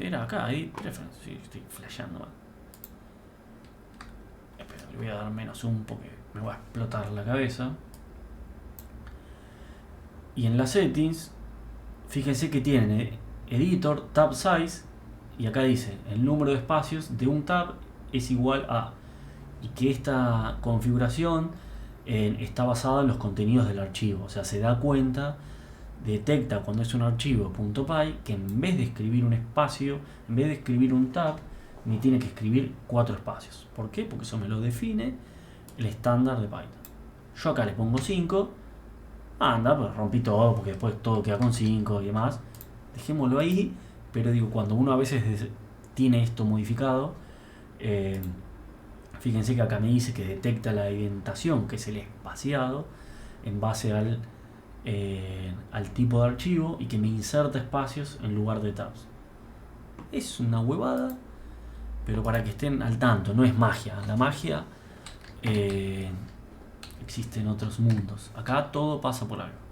Era acá, ahí, preference, sí, estoy flasheando mal. Esperen, le voy a dar menos zoom porque me va a explotar la cabeza. Y en las settings, fíjense que tiene editor, tab size. Y acá dice, el número de espacios de un tab es igual a... Y que esta configuración está basada en los contenidos del archivo. O sea, se da cuenta, detecta cuando es un archivo .py, que en vez de escribir un espacio, en vez de escribir un tab, me tiene que escribir 4 espacios. ¿Por qué? Porque eso me lo define el estándar de Python. Yo acá le pongo 5. Anda, pues rompí todo, porque después todo queda con 5 y demás. Dejémoslo ahí. Pero digo, cuando uno a veces tiene esto modificado, fíjense que acá me dice que detecta la indentación, que es el espaciado, en base al tipo de archivo, y que me inserta espacios en lugar de tabs. Es una huevada, pero para que estén al tanto, no es magia. La magia existe en otros mundos. Acá todo pasa por algo.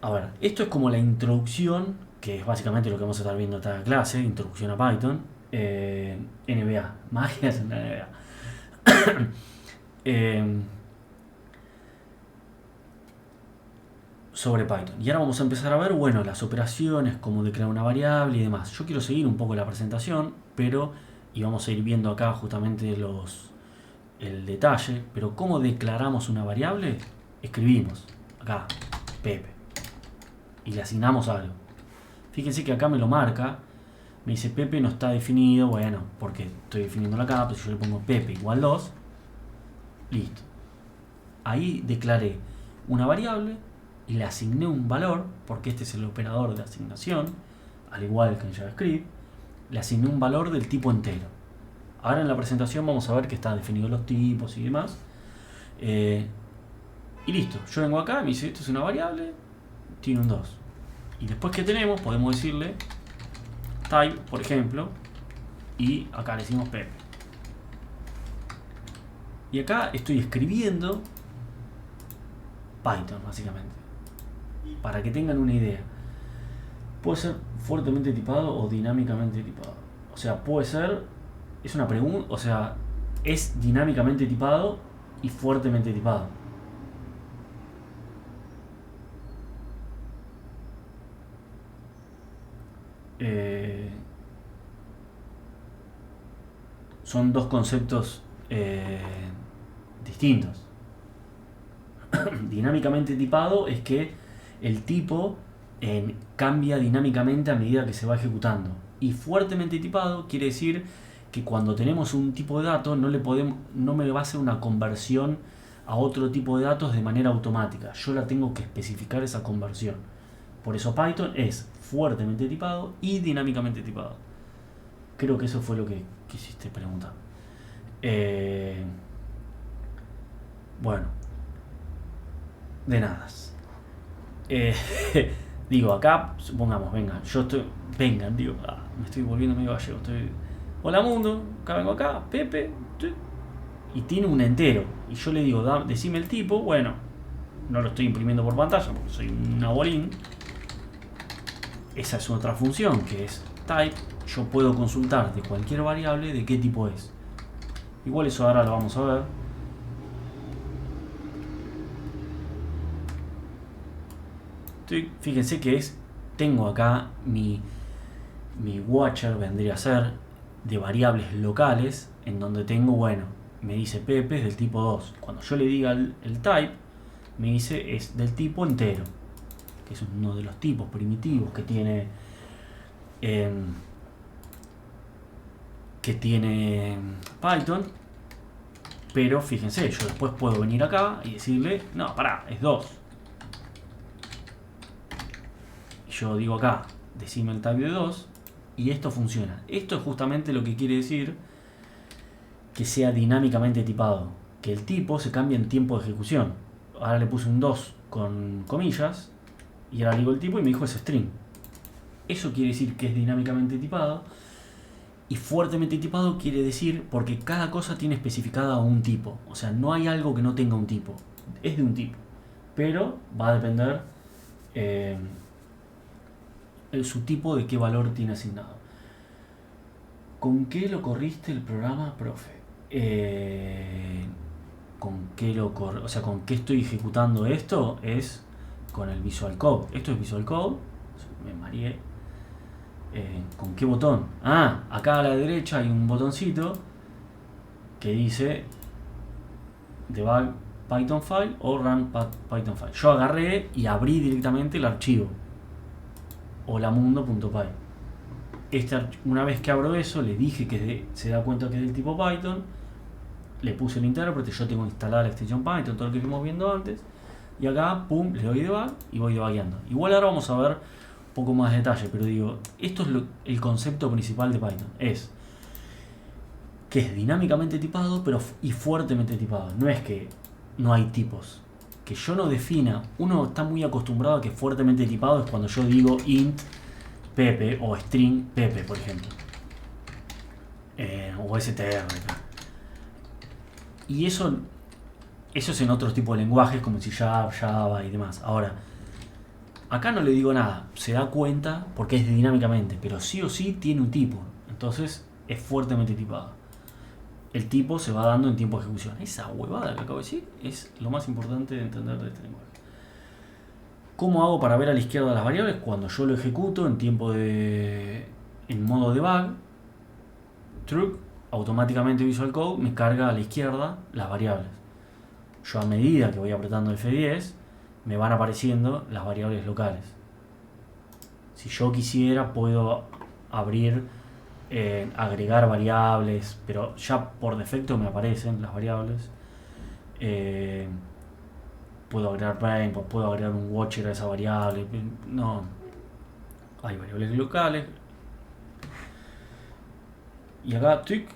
A ver, esto es como la introducción, que es básicamente lo que vamos a estar viendo en esta clase, introducción a Python, NBA, magias en la NBA. Sobre Python. Y ahora vamos a empezar a ver, bueno, las operaciones, cómo declarar una variable y demás. Yo quiero seguir un poco la presentación, pero, y vamos a ir viendo acá justamente el detalle, pero cómo declaramos una variable, escribimos, acá, Pepe. Y le asignamos algo. Fíjense que acá me lo marca. Me dice Pepe no está definido. Bueno, porque estoy definiéndolo acá. Pero si yo le pongo Pepe igual 2, Listo. Ahí declaré una variable y le asigné un valor, porque este es el operador de asignación, al igual que en JavaScript, le asigné un valor del tipo entero. Ahora en la presentación vamos a ver que están definidos los tipos y demás. Y listo, yo vengo acá, me dice esto es una variable, tiene un 2. Y después que tenemos, podemos decirle type, por ejemplo, y acá le decimos Pepe. Y acá estoy escribiendo Python, básicamente. Para que tengan una idea. Puede ser fuertemente tipado o dinámicamente tipado. O sea, puede ser, es una pregunta, o sea, es dinámicamente tipado y fuertemente tipado. Son dos conceptos distintos. Dinámicamente tipado es que el tipo cambia dinámicamente a medida que se va ejecutando. Y fuertemente tipado quiere decir que cuando tenemos un tipo de datos no me va a hacer una conversión a otro tipo de datos de manera automática. Yo la tengo que especificar esa conversión. Por eso Python es fuertemente tipado y dinámicamente tipado. Creo que eso fue lo que quisiste preguntar. Bueno, de nada. Digo, acá, supongamos, vengan, me estoy volviendo medio gallego. Hola mundo, acá vengo acá, Pepe, y tiene un entero. Y yo le digo, decime el tipo, bueno, no lo estoy imprimiendo por pantalla porque soy un abolín. Esa es otra función que es type. Yo puedo consultar de cualquier variable de qué tipo es. Igual eso ahora lo vamos a ver. Fíjense que tengo acá mi watcher, vendría a ser de variables locales, en donde tengo, bueno, me dice Pepe es del tipo 2. Cuando yo le diga el type, me dice es del tipo entero, que es uno de los tipos primitivos que tiene Python. Pero fíjense, yo después puedo venir acá y decirle, no, pará, es 2. Yo digo acá, decime el type de 2 y esto funciona. Esto es justamente lo que quiere decir que sea dinámicamente tipado, que el tipo se cambia en tiempo de ejecución. Ahora le puse un 2 con comillas y ahora le digo el tipo y me dijo es string. Eso quiere decir que es dinámicamente tipado, y fuertemente tipado quiere decir porque cada cosa tiene especificada un tipo. O sea, no hay algo que no tenga un tipo. Es de un tipo, pero va a depender su tipo de qué valor tiene asignado. ¿Con qué lo corriste el programa, profe? ¿Con qué estoy ejecutando esto? Es con el Visual Code. Esto es Visual Code. Me mareé. ¿Con qué botón? Acá a la derecha hay un botoncito que dice debug Python file o run Python file. Yo agarré y abrí directamente el archivo holamundo.py. Una vez que abro eso, le dije que se da cuenta que es del tipo Python, le puse el intérprete, yo tengo instalada la extensión Python, todo lo que fuimos viendo antes, y acá, pum, le doy debug y voy debugueando. Igual ahora vamos a ver un poco más de detalle, pero digo, esto es el concepto principal de Python, es que es dinámicamente tipado y fuertemente tipado. No es que no hay tipos. Que yo no defina, uno está muy acostumbrado a que fuertemente tipado es cuando yo digo int Pepe o string Pepe, por ejemplo, o str. Y eso es en otros tipos de lenguajes como si Java y demás. Ahora, acá no le digo nada, se da cuenta porque es dinámicamente, pero sí o sí tiene un tipo, entonces es fuertemente tipado. El tipo se va dando en tiempo de ejecución. Esa huevada que acabo de decir es lo más importante de entender de este lenguaje. ¿Cómo hago para ver a la izquierda las variables? Cuando yo lo ejecuto en modo debug, truc, automáticamente Visual Code me carga a la izquierda las variables. Yo a medida que voy apretando F10 me van apareciendo las variables locales. Si yo quisiera puedo agregar variables, pero ya por defecto me aparecen las variables. Eh, puedo agregar breakpoint, puedo agregar un watcher a esa variable. No, hay variables locales. Y acá, tic,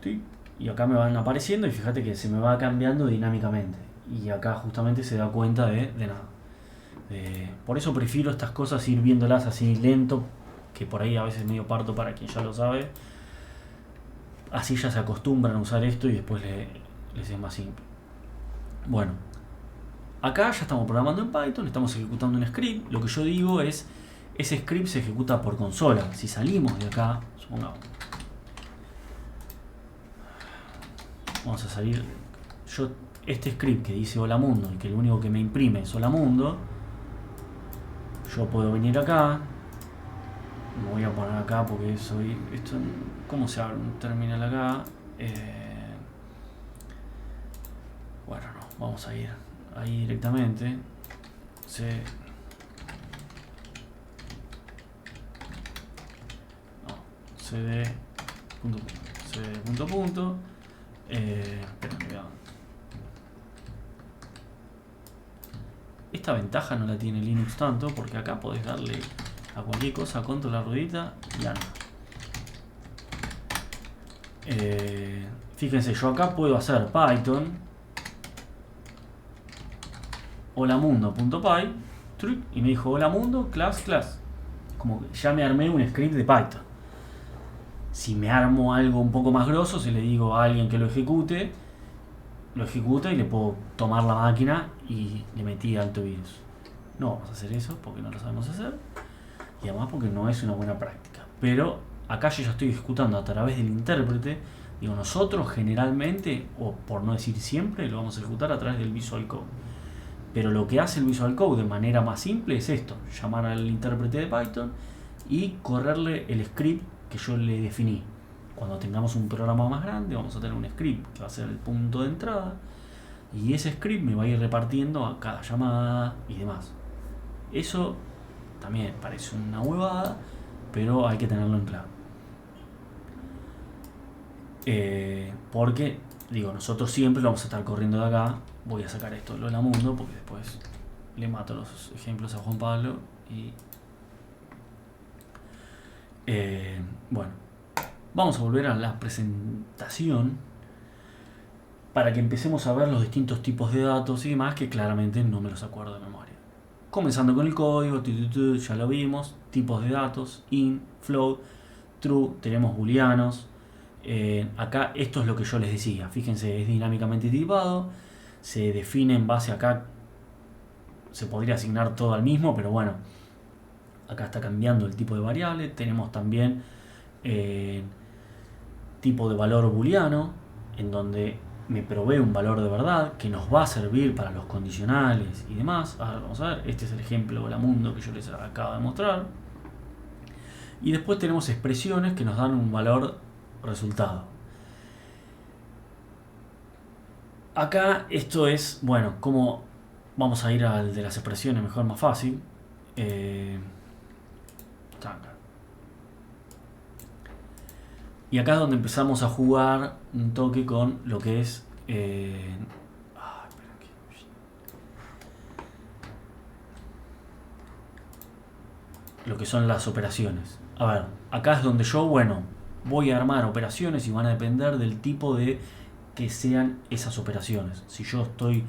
tic, y acá me van apareciendo y fíjate que se me va cambiando dinámicamente. Y acá justamente se da cuenta de nada. Por eso prefiero estas cosas ir viéndolas así lento, que por ahí a veces medio parto para quien ya lo sabe. Así ya se acostumbran a usar esto y después les es más simple. Bueno, acá ya estamos programando en Python, estamos ejecutando un script. Lo que yo digo es, ese script se ejecuta por consola. Si salimos de acá, supongamos, vamos a salir, yo este script que dice hola mundo y que lo único que me imprime es hola mundo, yo puedo venir acá, me voy a poner acá porque soy, esto, ¿cómo se abre un terminal acá? Bueno, no, vamos a ir ahí directamente. cd punto. Esta ventaja no la tiene Linux tanto porque acá podés darle a cualquier cosa, control la ruedita y anda. Fíjense, yo acá puedo hacer Python holamundo.py y me dijo hola mundo class. Como que ya me armé un script de Python. Si me armo algo un poco más grosso, si le digo a alguien que lo ejecuta y le puedo tomar la máquina y le metí antivirus. No vamos a hacer eso porque no lo sabemos hacer y además porque no es una buena práctica. Pero acá yo ya estoy ejecutando a través del intérprete. Digo, nosotros generalmente, o por no decir siempre, lo vamos a ejecutar a través del Visual Code. Pero lo que hace el Visual Code de manera más simple es esto: llamar al intérprete de Python y correrle el script que yo le definí. Cuando tengamos un programa más grande vamos a tener un script que va a ser el punto de entrada y ese script me va a ir repartiendo a cada llamada y demás. Eso también parece una huevada, pero hay que tenerlo en claro. Porque, digo, nosotros siempre lo vamos a estar corriendo de acá. Voy a sacar esto de Lola Mundo porque después le mato los ejemplos a Juan Pablo y... bueno, vamos a volver a la presentación para que empecemos a ver los distintos tipos de datos y demás que claramente no me los acuerdo de memoria. Comenzando con el código, ya lo vimos, tipos de datos, int, float, true, tenemos booleanos. Acá esto es lo que yo les decía, fíjense, es dinámicamente tipado, se define en base acá, se podría asignar todo al mismo, pero bueno, acá está cambiando el tipo de variable. Tenemos también tipo de valor booleano, en donde me provee un valor de verdad que nos va a servir para los condicionales y demás. Ahora vamos a ver, este es el ejemplo de la mundo que yo les acabo de mostrar. Y después tenemos expresiones que nos dan un valor resultado. Acá esto es, bueno, como vamos a ir al de las expresiones mejor, más fácil. Y acá es donde empezamos a jugar un toque con lo que es lo que son las operaciones. A ver, acá es donde yo, bueno, voy a armar operaciones y van a depender del tipo de que sean esas operaciones. Si yo estoy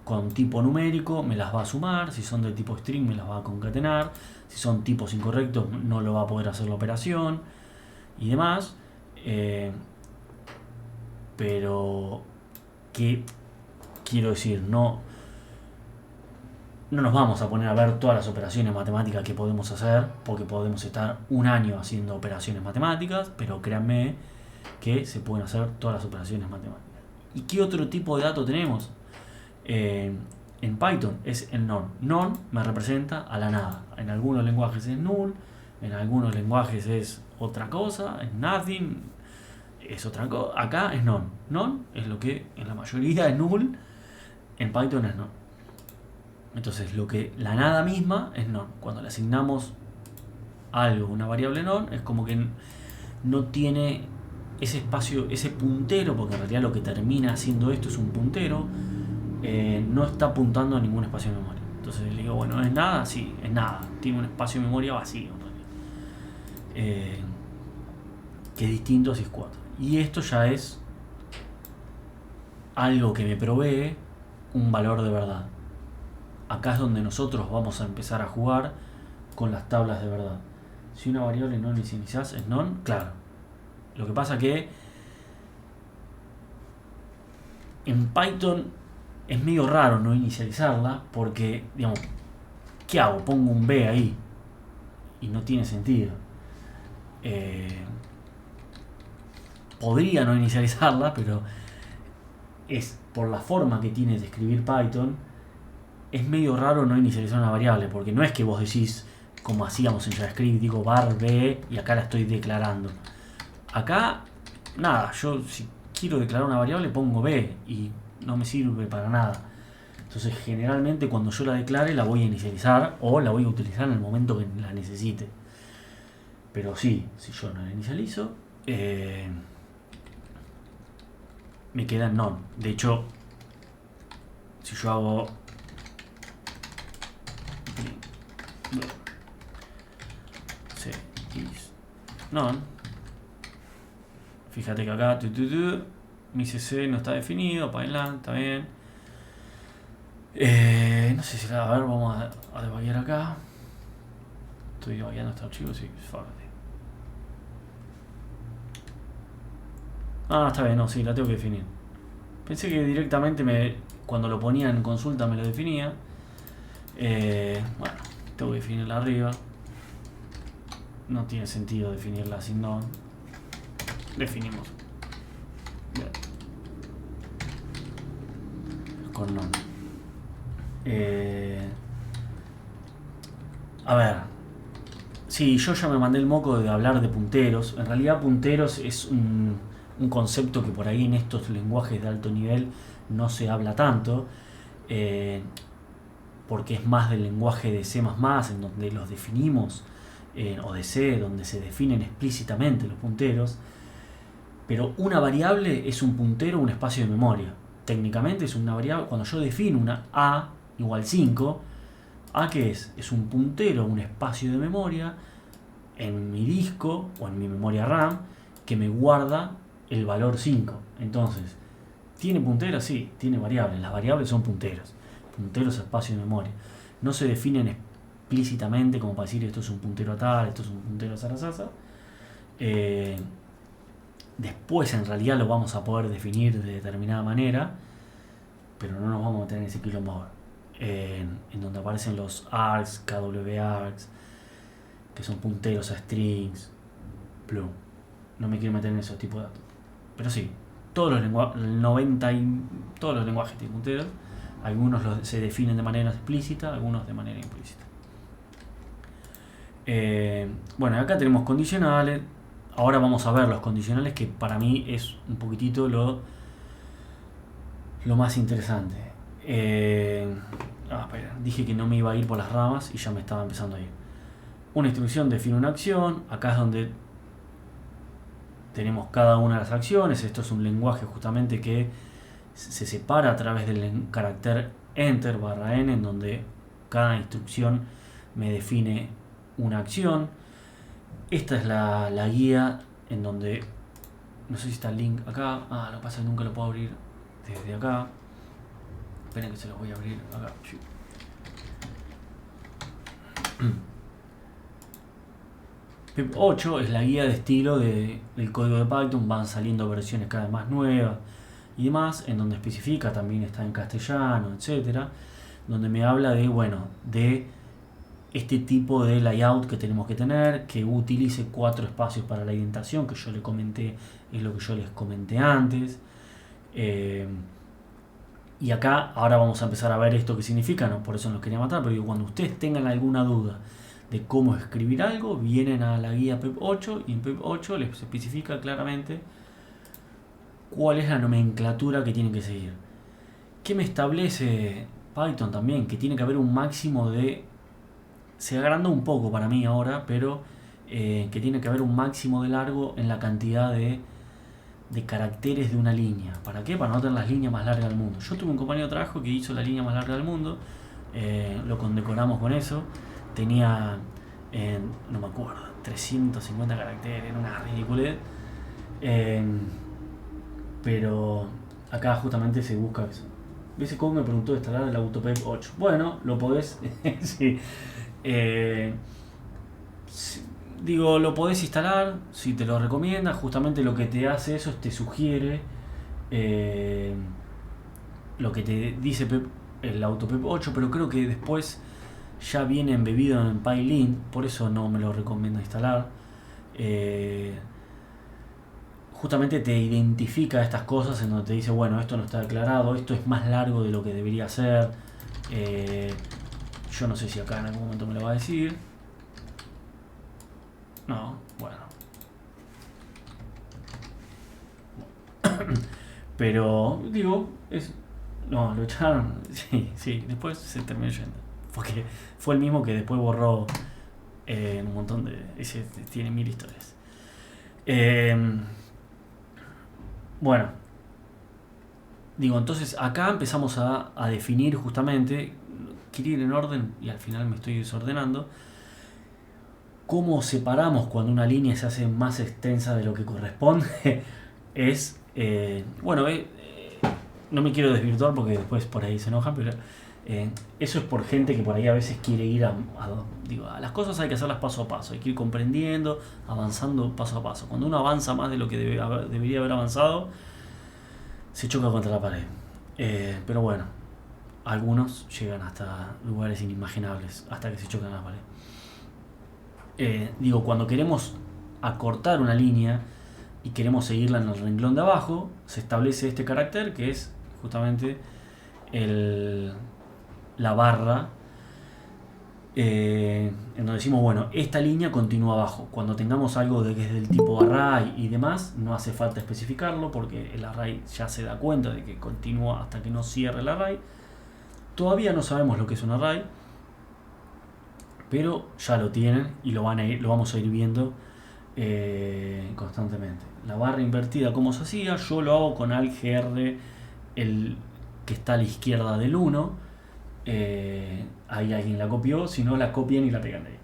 con tipo numérico, me las va a sumar. Si son del tipo string, me las va a concatenar. Si son tipos incorrectos, no lo va a poder hacer la operación y demás. Pero ¿qué quiero decir? No nos vamos a poner a ver todas las operaciones matemáticas que podemos hacer, porque podemos estar un año haciendo operaciones matemáticas, pero créanme que se pueden hacer todas las operaciones matemáticas. ¿Y qué otro tipo de dato tenemos? En Python es el none. None me representa a la nada. En algunos lenguajes es null, en algunos lenguajes es otra cosa, es nothing, es otra cosa. Acá es none. None es lo que en la mayoría es null, en Python es none. Entonces la nada misma es none. Cuando le asignamos algo, una variable none, es como que no tiene ese espacio, ese puntero, porque en realidad lo que termina haciendo esto es un puntero, no está apuntando a ningún espacio de memoria. Entonces le digo, bueno, ¿es nada? Sí, es nada. Tiene un espacio de memoria vacío en realidad. Que es distinto a sys4. Y esto ya es algo que me provee un valor de verdad. Acá es donde nosotros vamos a empezar a jugar con las tablas de verdad. Si una variable no inicializás es non, claro. Lo que pasa que en Python es medio raro no inicializarla porque, digamos, ¿qué hago? Pongo un B ahí y no tiene sentido. Podría no inicializarla, pero es por la forma que tiene de escribir Python, es medio raro no inicializar una variable, porque no es que vos decís, como hacíamos en JavaScript, digo var B y acá la estoy declarando. Acá, nada, yo si quiero declarar una variable pongo B y no me sirve para nada. Entonces generalmente cuando yo la declare la voy a inicializar o la voy a utilizar en el momento que la necesite. Pero sí, si yo no la inicializo, me queda en non. De hecho, si yo hago is non, fíjate que acá mi CC no está definido, Python está bien. No sé si a ver, vamos a debaguear acá. Estoy debagueando este archivo, sí, fíjate. Está bien, no, sí, la tengo que definir. Pensé que directamente cuando lo ponía en consulta me lo definía. Bueno, tengo que definirla arriba. No tiene sentido definirla sin non. Definimos. Bien. Con non. A ver. Sí, yo ya me mandé el moco de hablar de punteros. En realidad punteros es un concepto que por ahí en estos lenguajes de alto nivel no se habla tanto. Porque es más del lenguaje de C++, en donde los definimos, o de C, donde se definen explícitamente los punteros. Pero una variable es un puntero, un espacio de memoria. Técnicamente es una variable. Cuando yo defino una A igual 5, ¿A qué es? Es un puntero, un espacio de memoria en mi disco o en mi memoria RAM que me guarda el valor 5. Entonces, ¿tiene punteros? Sí, tiene variables. Las variables son punteros. Punteros a espacio de memoria. No se definen explícitamente como para decir esto es un puntero a tal, esto es un puntero a zarazaza. Después en realidad lo vamos a poder definir de determinada manera, pero no nos vamos a meter en ese quilombo ahora. En donde aparecen los args, kwargs, que son punteros a strings, plum. No me quiero meter en esos tipos de datos. Pero sí, todos los todos los lenguajes tienen punteros. Algunos se definen de manera explícita, algunos de manera implícita. Bueno, acá tenemos condicionales. Ahora vamos a ver los condicionales, que para mí es un poquitito lo más interesante. Espera, dije que no me iba a ir por las ramas y ya me estaba empezando a ir. Una instrucción define una acción. Acá es donde tenemos cada una de las acciones. Esto es un lenguaje justamente que se separa a través del carácter enter /n, en donde cada instrucción me define una acción. Esta es la guía en donde, no sé si está el link acá. Lo que pasa es que nunca lo puedo abrir desde acá. Esperen que se los voy a abrir acá. Pip 8 es la guía de estilo del código de Python. Van saliendo versiones cada vez más nuevas y demás, en donde especifica, también está en castellano, etcétera, donde me habla de este tipo de layout que tenemos que tener, que utilice 4 espacios para la indentación, que yo le comenté, es lo que yo les comenté antes. Y acá ahora vamos a empezar a ver esto que significa, no por eso nos quería matar, pero cuando ustedes tengan alguna duda de cómo escribir algo, vienen a la guía Pip 8 y en Pip 8 les especifica claramente cuál es la nomenclatura que tienen que seguir. ¿Qué me establece Python también? Que tiene que haber un máximo de... Se agrandó un poco para mí ahora, pero que tiene que haber un máximo de largo en la cantidad de de caracteres de una línea. ¿Para qué? Para no tener las líneas más largas del mundo. Yo tuve un compañero de trabajo que hizo la línea más larga del mundo, lo condecoramos con eso. Tenía, no me acuerdo, 350 caracteres, era una ridiculez. Pero acá justamente se busca eso. ¿Ves cómo me preguntó de instalar el AutoPep 8? Bueno, lo podés. Sí. Digo, lo podés instalar si te lo recomienda. Justamente lo que te hace eso es te sugiere lo que te dice el AutoPep 8, pero creo que después ya viene embebido en PyLint, por eso no me lo recomiendo instalar. Justamente te identifica estas cosas en donde te dice, bueno, esto no está declarado, esto es más largo de lo que debería ser. Yo no sé si acá en algún momento me lo va a decir. No, bueno. Pero, digo, no, lo echaron. Sí, después se terminó yendo. Porque fue el mismo que después borró un montón de... Ese tiene 1000 historias. Bueno, digo, entonces acá empezamos a definir justamente, quiero ir en orden y al final me estoy desordenando, cómo separamos cuando una línea se hace más extensa de lo que corresponde. Es, no me quiero desvirtuar porque después por ahí se enojan, pero eso es por gente que por ahí a veces quiere ir a las cosas hay que hacerlas paso a paso, hay que ir comprendiendo, avanzando paso a paso. Cuando uno avanza más de lo que debería haber avanzado, se choca contra la pared. Pero bueno, algunos llegan hasta lugares inimaginables, hasta que se chocan la pared. Cuando queremos acortar una línea y queremos seguirla en el renglón de abajo, se establece este carácter que es justamente la barra, en donde decimos, bueno, esta línea continúa abajo. Cuando tengamos algo que es del tipo array y demás, no hace falta especificarlo porque el array ya se da cuenta de que continúa hasta que no cierre el array. Todavía no sabemos lo que es un array, pero ya lo tienen y lo vamos a ir viendo constantemente. La barra invertida, ¿cómo se hacía? Yo lo hago con AltGr, el que está a la izquierda del 1. Ahí alguien la copió, si no la copian y la pegan ahí.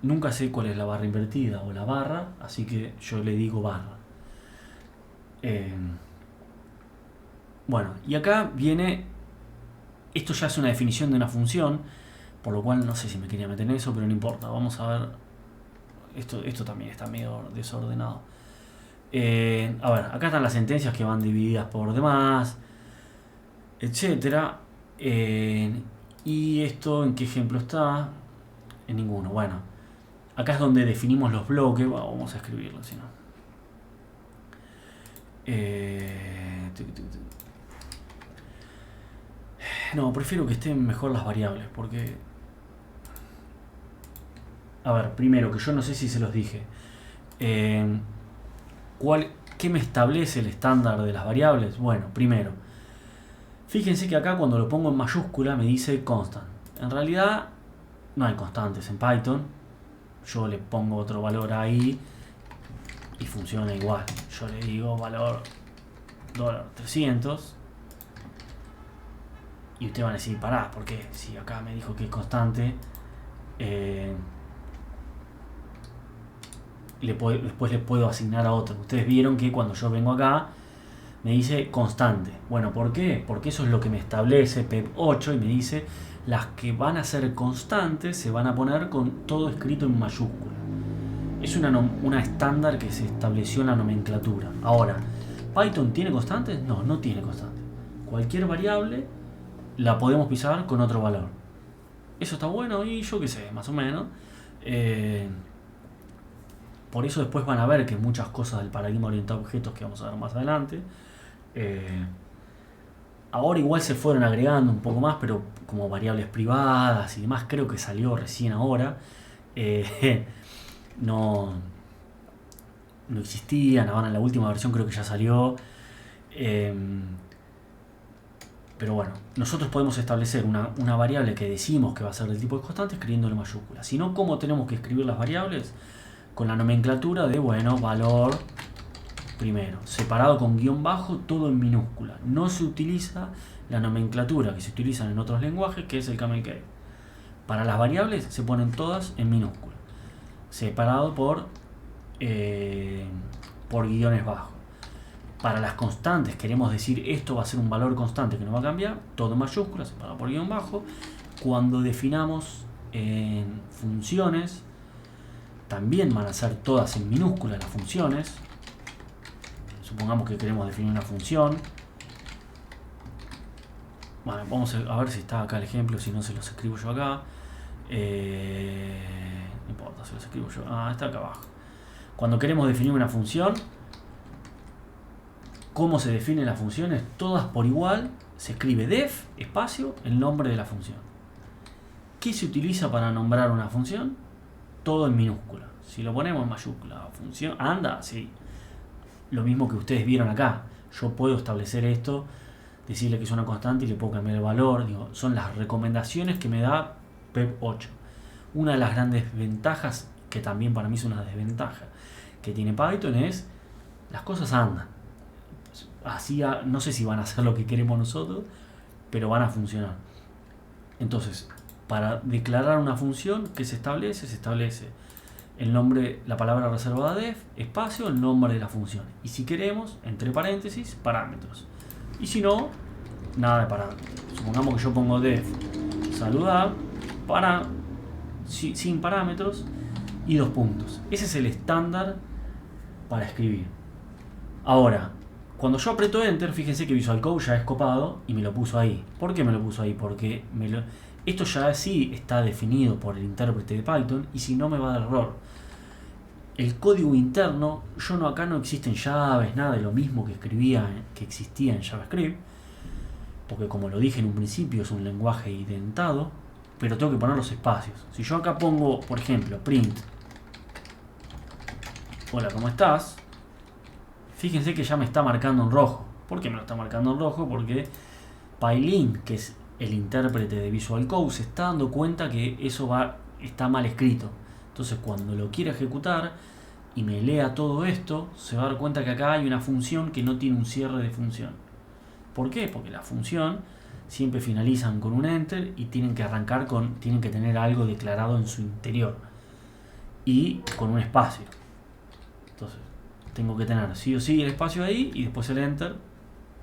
Nunca sé cuál es la barra invertida o la barra, así que yo le digo barra. Bueno, y acá viene, esto ya es una definición de una función, por lo cual no sé si me quería meter en eso, pero no importa, vamos a ver. Esto también está medio desordenado. A ver, acá están las sentencias que van divididas por demás, etcétera. ¿Y esto en qué ejemplo está? En ninguno. Bueno, acá es donde definimos los bloques. Vamos a escribirlo, si no. No, prefiero que estén mejor las variables, porque... A ver, primero, que yo no sé si se los dije. ¿Qué me establece el estándar de las variables? Bueno, primero, fíjense que acá cuando lo pongo en mayúscula me dice constant. En realidad no hay constantes en Python. Yo le pongo otro valor ahí y funciona igual. Yo le digo valor $300 y ustedes van a decir, pará, ¿por qué? Si acá me dijo que es constante, después le puedo asignar a otro. Ustedes vieron que cuando yo vengo acá me dice constante. Bueno, ¿por qué? Porque eso es lo que me establece PEP 8 y me dice las que van a ser constantes se van a poner con todo escrito en mayúscula. Es una estándar que se estableció en la nomenclatura. Ahora, ¿Python tiene constantes? No, no tiene constantes. Cualquier variable la podemos pisar con otro valor. Eso está bueno y yo qué sé, más o menos. Por eso después van a ver que muchas cosas del paradigma orientado a objetos que vamos a ver más adelante, ahora igual se fueron agregando un poco más, pero como variables privadas y demás, creo que salió recién ahora. No existían, ahora en la última versión creo que ya salió. Pero bueno, nosotros podemos establecer una variable que decimos que va a ser del tipo de constante escribiéndole mayúsculas. Si no, ¿cómo tenemos que escribir las variables? con la nomenclatura de, bueno, valor primero, separado con guión bajo, todo en minúscula. No se utiliza la nomenclatura que se utiliza en otros lenguajes, que es el camel case. Para las variables se ponen todas en minúscula, separado por guiones bajos. Para las constantes queremos decir esto va a ser un valor constante que no va a cambiar, todo en mayúsculas, separado por guión bajo. Cuando definamos en funciones, también van a ser todas en minúsculas las funciones. Supongamos que queremos definir una función. Bueno, vamos a ver si está acá el ejemplo, si no se los escribo yo acá. No importa, se los escribo yo. Está acá abajo. Cuando queremos definir una función, ¿cómo se definen las funciones? Todas por igual. Se escribe def, espacio, el nombre de la función. ¿Qué se utiliza para nombrar una función? Todo en minúscula. Si lo ponemos en mayúscula, función, anda, sí. Lo mismo que ustedes vieron acá. Yo puedo establecer esto, decirle que es una constante y le puedo cambiar el valor. Digo, son las recomendaciones que me da PEP 8. Una de las grandes ventajas, que también para mí es una desventaja, que tiene Python es las cosas andan. Así, no sé si van a hacer lo que queremos nosotros, pero van a funcionar. Entonces, para declarar una función que se establece el nombre, la palabra reservada def, espacio, el nombre de la función. Y si queremos, entre paréntesis, parámetros. Y si no, nada de parámetros. Supongamos que yo pongo def saludar sin parámetros y 2 puntos. Ese es el estándar para escribir. Ahora, cuando yo aprieto Enter, fíjense que Visual Code ya es copado y me lo puso ahí. ¿Por qué me lo puso ahí? Porque esto ya sí está definido por el intérprete de Python y si no me va a dar error. El código interno, acá no existen llaves, nada de lo mismo que existía en JavaScript, porque como lo dije en un principio es un lenguaje identado, pero tengo que poner los espacios. Si yo acá pongo, por ejemplo, print hola, ¿cómo estás? Fíjense que ya me está marcando en rojo. ¿Por qué me lo está marcando en rojo? Porque Pylint, que es el intérprete de Visual Code, se está dando cuenta que eso está mal escrito. Entonces cuando lo quiera ejecutar y me lea todo esto, se va a dar cuenta que acá hay una función que no tiene un cierre de función. ¿Por qué? Porque la función siempre finalizan con un enter y tienen que tener algo declarado en su interior y con un espacio. Entonces tengo que tener sí o sí el espacio ahí y después el enter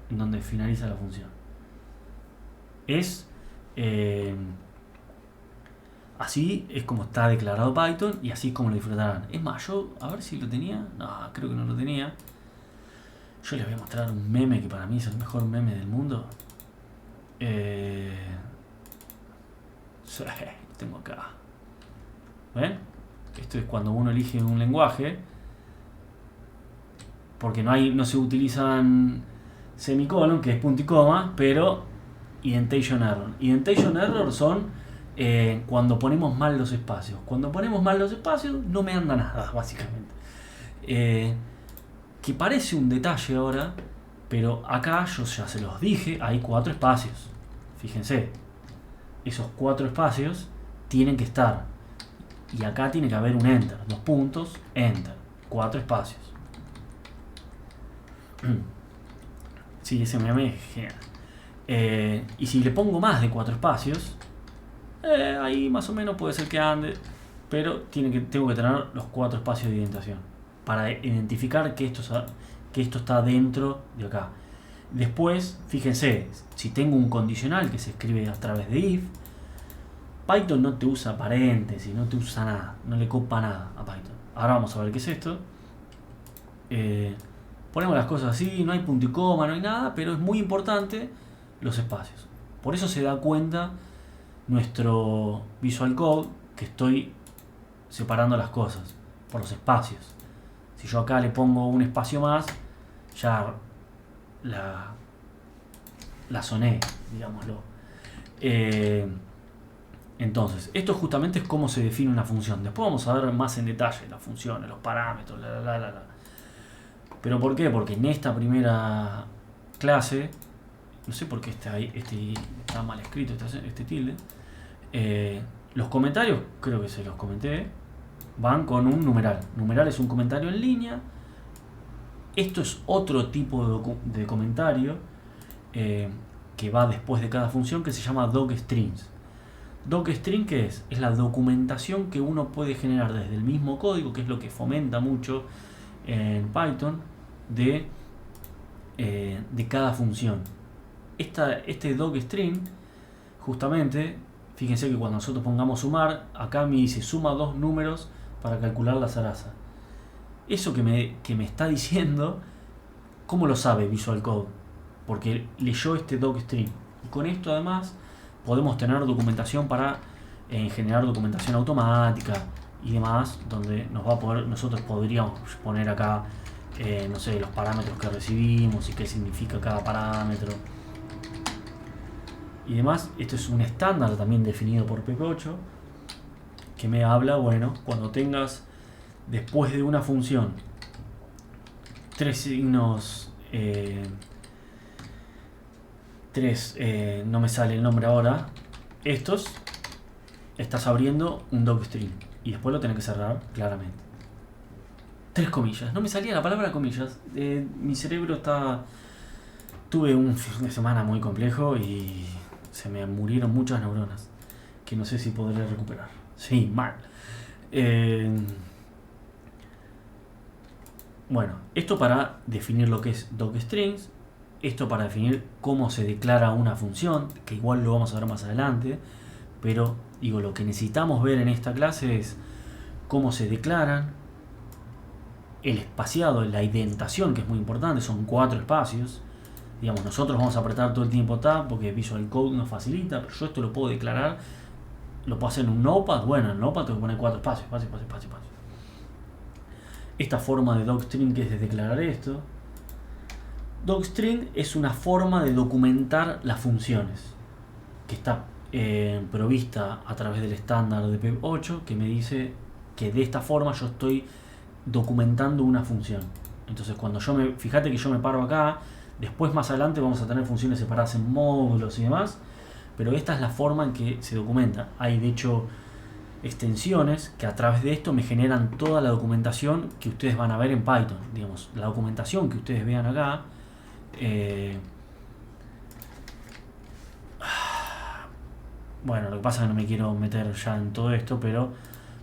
en donde finaliza la función. Así es como está declarado Python y así es como lo disfrutarán. Es más, yo a ver si lo tenía. No, creo que no lo tenía. Yo les voy a mostrar un meme que para mí es el mejor meme del mundo. Sí, lo tengo acá. ¿Ven? Esto es cuando uno elige un lenguaje. Porque no se utilizan semicolon, que es punto y coma, pero indentation error. Indentation error son cuando ponemos mal los espacios. Cuando ponemos mal los espacios no me anda nada, básicamente. Que parece un detalle ahora, pero acá yo ya se los dije, hay 4 espacios. Fíjense, esos 4 espacios tienen que estar. Y acá tiene que haber un enter, 2 puntos, enter, 4 espacios. Sí, ese meme es genial. Y si le pongo más de 4 espacios, ahí más o menos puede ser que ande, pero tengo que tener los 4 espacios de indentación para identificar que esto está dentro de acá. Después, fíjense, si tengo un condicional que se escribe a través de if, Python no te usa paréntesis, no te usa nada, no le copa nada a Python. Ahora vamos a ver qué es esto. Ponemos las cosas así, no hay punto y coma, no hay nada, pero es muy importante los espacios. Por eso se da cuenta nuestro Visual Code que estoy separando las cosas por los espacios. Si yo acá le pongo un espacio más, ya la soné, digámoslo. Entonces, esto justamente es cómo se define una función. Después vamos a ver más en detalle las funciones, los parámetros, ¿Pero por qué? Porque en esta primera clase, no sé por qué está mal escrito este tilde, los comentarios creo que se los comenté. van con un numeral. Numeral es un comentario en línea. Esto es otro tipo de comentario que va después de cada función, que se llama docstrings. Docstring, ¿qué es? Es la documentación que uno puede generar desde el mismo código, que es lo que fomenta mucho en Python, de cada función. Este docstring, justamente, fíjense que cuando nosotros pongamos sumar, acá me dice suma dos números para calcular la zaraza. Eso que me está diciendo, ¿cómo lo sabe Visual Code? Porque leyó este docstring. Y con esto además podemos tener documentación para generar documentación automática y demás, donde nosotros podríamos poner acá no sé, los parámetros que recibimos y qué significa cada parámetro y demás. Esto es un estándar también definido por PP8 que me habla, bueno, cuando tengas después de una función tres signos, no me sale el nombre ahora, estás abriendo un docstring y después lo tenés que cerrar claramente. Tres comillas, no me salía la palabra comillas. Mi cerebro tuve un fin de semana muy complejo y se me murieron muchas neuronas que no sé si podré recuperar. Sí, mal. Bueno, esto para definir lo que es docstrings. Esto para definir cómo se declara una función, que igual lo vamos a ver más adelante. Pero digo, lo que necesitamos ver en esta clase es cómo se declaran, el espaciado, la indentación, que es muy importante, son 4 espacios. Digamos, nosotros vamos a apretar todo el tiempo Tab porque Visual Code nos facilita, pero yo esto lo puedo declarar, lo puedo hacer en un Notepad. Bueno, en el Notepad tengo que poner 4 espacios, espacio. Esta forma de docstring, que es de declarar esto. Docstring es una forma de documentar las funciones, que está provista a través del estándar de PP8, que me dice que de esta forma yo estoy documentando una función. Entonces fíjate que yo me paro acá, después más adelante vamos a tener funciones separadas en módulos y demás, pero esta es la forma en que se documenta. Hay de hecho extensiones que a través de esto me generan toda la documentación que ustedes van a ver en Python. Digamos, la documentación que ustedes vean acá, bueno, lo que pasa es que no me quiero meter ya en todo esto, pero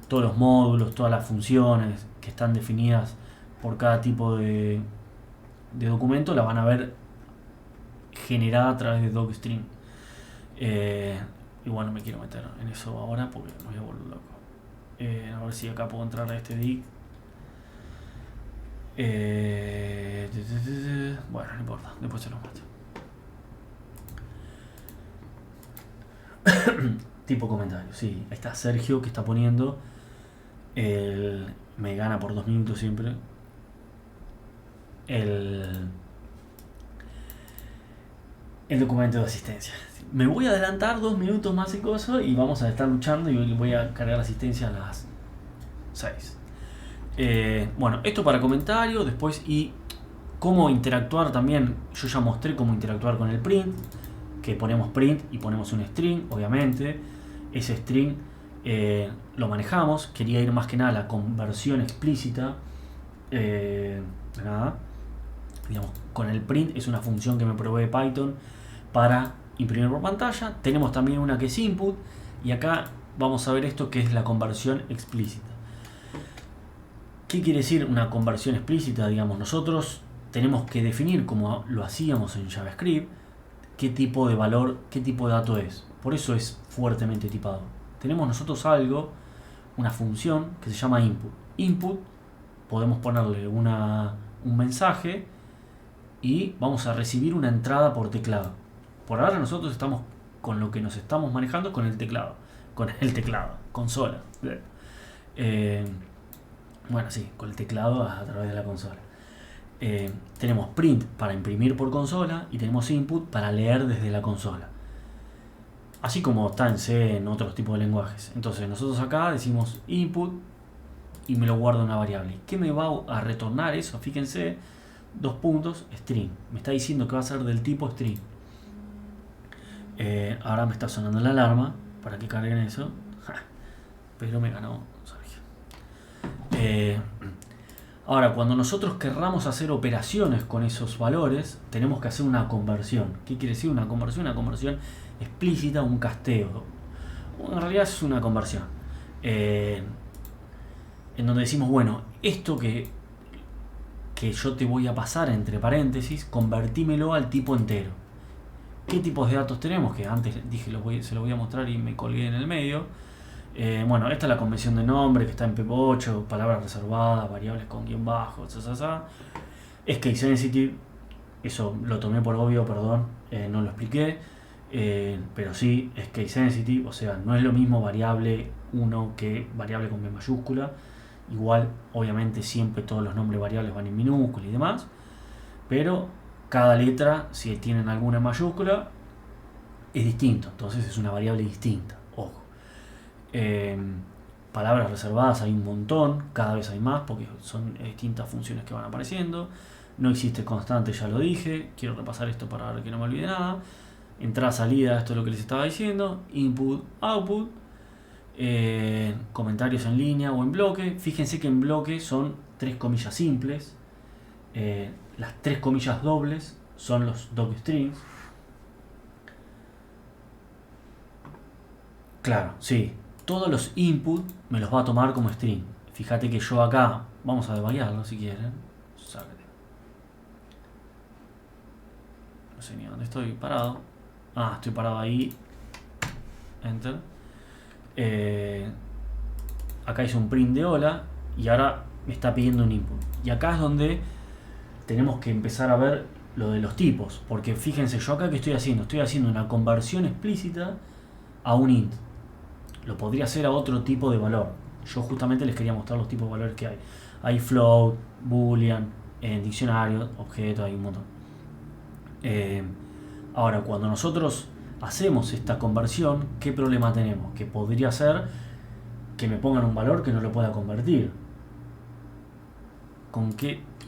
todos los módulos, todas las funciones que están definidas por cada tipo de documento la van a ver generada a través de docstring. Igual no me quiero meter en eso ahora porque me voy a volver loco. A ver si acá puedo entrar a este dict. Bueno, no importa, después se los muestro. Tipo comentario, sí, ahí está Sergio que está poniendo me gana por 2 minutos siempre el documento de asistencia. Me voy a adelantar 2 minutos más y cosas y vamos a estar luchando y voy a cargar la asistencia a las 6. Bueno, esto para comentario, después y cómo interactuar también. Yo ya mostré cómo interactuar con el print, que ponemos print y ponemos un string, obviamente. Ese string lo manejamos. Quería ir más que nada a la conversión explícita. Digamos, con el print es una función que me provee Python para imprimir por pantalla. Tenemos también una que es input y acá vamos a ver esto que es la conversión explícita. ¿Qué quiere decir una conversión explícita? Digamos, nosotros tenemos que definir, como lo hacíamos en JavaScript, qué tipo de valor, qué tipo de dato es. Por eso es fuertemente tipado. Tenemos nosotros una función que se llama input. Input, podemos ponerle un mensaje y vamos a recibir una entrada por teclado. Por ahora nosotros estamos con lo que nos estamos manejando con el teclado, consola. Bueno, sí, con el teclado a través de la consola. Tenemos print para imprimir por consola y tenemos input para leer desde la consola. Así como está en C, en otros tipos de lenguajes. Entonces nosotros acá decimos input y me lo guardo en una variable. ¿Qué me va a retornar eso? Fíjense, 2 puntos, string. Me está diciendo que va a ser del tipo string. Ahora me está sonando la alarma para que carguen eso. Pero me ganó Sergio. Ahora, cuando nosotros querramos hacer operaciones con esos valores, tenemos que hacer una conversión. ¿Qué quiere decir una conversión? Una conversión explícita, un casteo. En realidad es una conversión. En donde decimos, bueno, esto que yo te voy a pasar entre paréntesis, convertímelo al tipo entero. ¿Qué tipos de datos tenemos? Que antes dije se lo voy a mostrar y me colgué en el medio. Bueno, esta es la convención de nombre que está en PEP8, palabras reservadas, variables con guión bajo, es case sensitive, eso lo tomé por obvio, perdón, no lo expliqué, pero sí, es case sensitive, o sea, no es lo mismo variable 1 que variable con B mayúscula, igual, obviamente siempre todos los nombres variables van en minúscula y demás, pero cada letra, si tienen alguna en mayúscula, es distinto, entonces es una variable distinta, ojo. Palabras reservadas hay un montón, cada vez hay más porque son distintas funciones que van apareciendo. No existe constante, ya lo dije. Quiero repasar esto para ver que no me olvide nada. Entrada, salida, esto es lo que les estaba diciendo. Input, output. Comentarios en línea o en bloque. Fíjense que en bloque son 3 comillas simples. Las 3 comillas dobles son los docstrings. Claro, sí. Todos los input me los va a tomar como string. Fíjate que yo acá, vamos a debaguearlo si quieren. Sácate. No sé ni dónde estoy parado. Ah, estoy parado ahí. Enter. Acá hice un print de hola y ahora me está pidiendo un input. Y acá es donde tenemos que empezar a ver lo de los tipos. Porque fíjense, yo acá que estoy haciendo una conversión explícita a un int. Lo podría hacer a otro tipo de valor. Yo justamente les quería mostrar los tipos de valores que hay. Hay float, boolean, en diccionario, objeto, hay un montón. Ahora, cuando nosotros hacemos esta conversión, ¿qué problema tenemos? Que podría ser que me pongan un valor que no lo pueda convertir.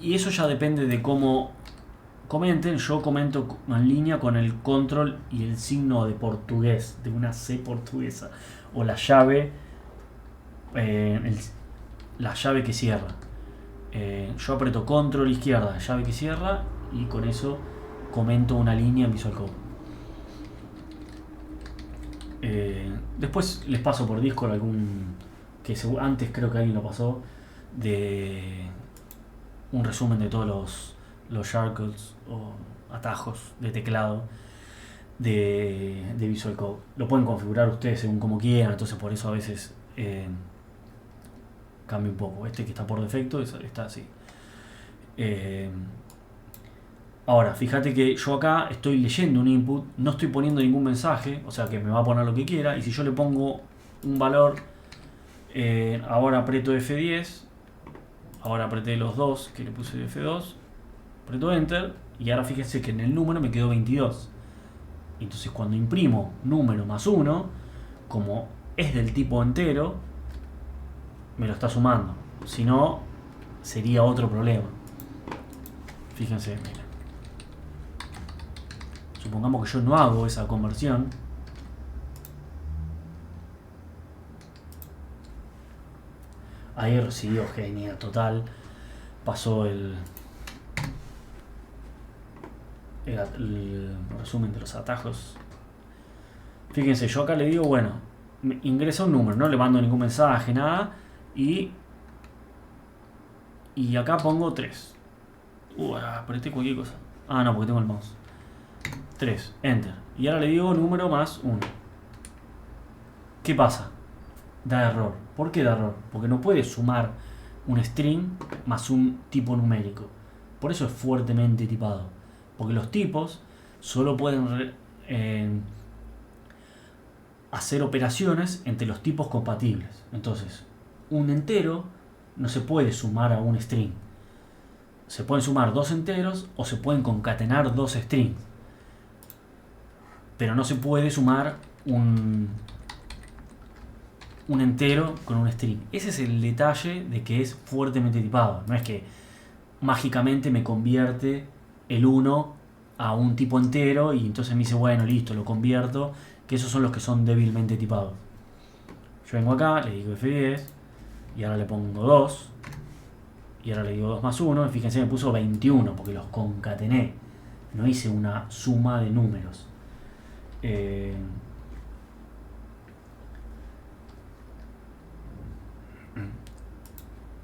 Y eso ya depende de cómo comenten. Yo comento en línea con el control y el signo de portugués, de una C portuguesa. O la llave que cierra. Yo aprieto control izquierda, llave que cierra, y con eso comento una línea en Visual Code. Después les paso por Discord antes creo que alguien lo pasó, de un resumen de todos los shortcuts o atajos de teclado de Visual Code. Lo pueden configurar ustedes según como quieran, entonces por eso a veces cambia un poco. Este que está por defecto está así. Ahora, fíjate que yo acá estoy leyendo un input, no estoy poniendo ningún mensaje, o sea que me va a poner lo que quiera, y si yo le pongo un valor, ahora aprieto F10, ahora apreté los dos que le puse F2, aprieto Enter, y ahora fíjense que en el número me quedó 22. Entonces cuando imprimo número más 1, como es del tipo entero, me lo está sumando. Si no, sería otro problema. Fíjense, miren. Supongamos que yo no hago esa conversión. Ahí recibió genia total. Pasó el resumen de los atajos. Fíjense, yo acá le digo, bueno, ingresa un número, no le mando ningún mensaje, nada, y acá pongo 3. Apreté cualquier cosa. Ah, no, porque tengo el mouse. 3, enter. Y ahora le digo número más 1. ¿Qué pasa? Da error. ¿Por qué da error? Porque no puede sumar un string más un tipo numérico. Por eso es fuertemente tipado. Porque los tipos solo pueden hacer operaciones entre los tipos compatibles. Entonces, un entero no se puede sumar a un string. Se pueden sumar 2 enteros o se pueden concatenar 2 strings. Pero no se puede sumar un entero con un string. Ese es el detalle de que es fuertemente tipado. No es que mágicamente me convierte el 1 a un tipo entero y entonces me dice, bueno, listo, lo convierto, que esos son los que son débilmente tipados. Yo vengo acá, le digo F10, y ahora le pongo 2, y ahora le digo 2 más 1, y fíjense me puso 21 porque los concatené, no hice una suma de números.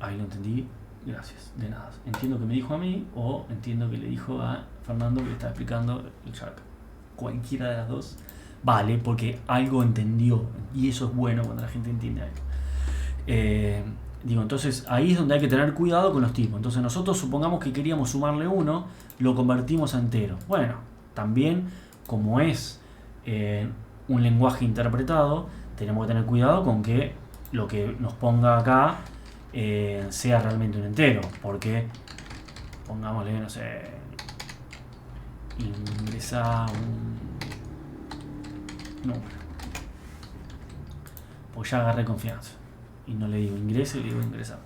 Ahí lo entendí, gracias, de nada. Entiendo que me dijo a mí o entiendo que le dijo a Fernando que le estaba explicando el Shark. Cualquiera de las dos vale, porque algo entendió, y eso es bueno cuando la gente entiende algo. Entonces ahí es donde hay que tener cuidado con los tipos. Entonces nosotros supongamos que queríamos sumarle 1, lo convertimos a entero. Bueno, también como es un lenguaje interpretado, tenemos que tener cuidado con que lo que nos ponga acá sea realmente un entero, porque pongámosle, no sé, ingresa un número, pues ya agarré confianza y no le digo ingrese, le digo ingresar.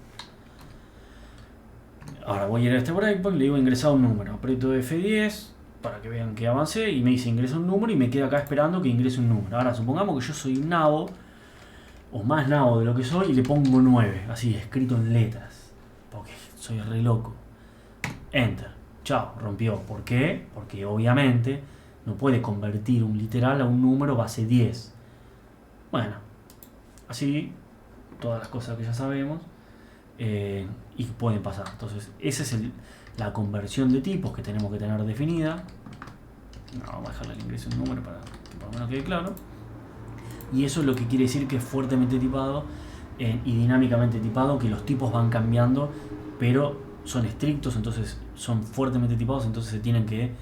Ahora voy a ir a este breakpoint, le digo ingresar un número, aprieto F10 para que vean que avancé y me dice ingresa un número y me quedo acá esperando que ingrese un número. Ahora supongamos que yo soy un nabo o más nabo de lo que soy y le pongo 9, así escrito en letras, porque soy re loco. Enter, chao, rompió. ¿Por qué? Porque obviamente no puede convertir un literal a un número base 10. Bueno, así todas las cosas que ya sabemos y pueden pasar. Entonces esa es la conversión de tipos que tenemos que tener definida. No, vamos a dejarle al ingreso un número para que por lo menos quede claro. Y eso es lo que quiere decir que es fuertemente tipado y dinámicamente tipado, que los tipos van cambiando, pero son estrictos, entonces son fuertemente tipados, entonces se tienen que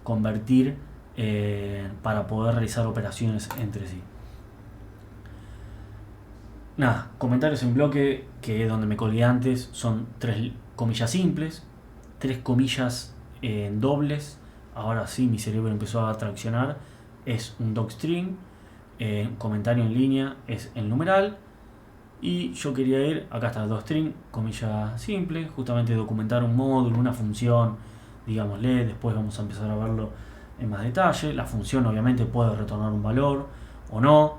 convertir para poder realizar operaciones entre sí. Nada, comentarios en bloque, que es donde me colgué antes, son 3 comillas simples, 3 comillas dobles. Ahora sí mi cerebro empezó a traccionar. Es un docstring. Comentario en línea es el numeral, y yo quería ir, acá está el docstring, comilla simple, justamente documentar un módulo, una función, digámosle. Después vamos a empezar a verlo en más detalle. La función obviamente puede retornar un valor o no.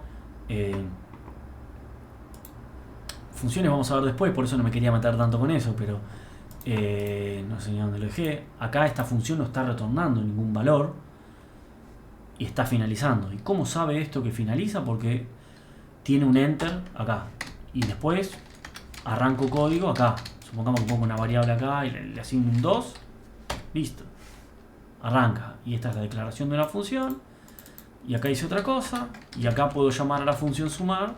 Funciones vamos a ver después, por eso no me quería meter tanto con eso, pero no sé ni dónde lo dejé. Acá esta función no está retornando ningún valor y está finalizando. ¿Y cómo sabe esto que finaliza? Porque tiene un enter acá y después arranco código acá. Supongamos que pongo una variable acá y le asigno un 2, listo, arranca. Y esta es la declaración de una función, y acá hice otra cosa, y acá puedo llamar a la función sumar,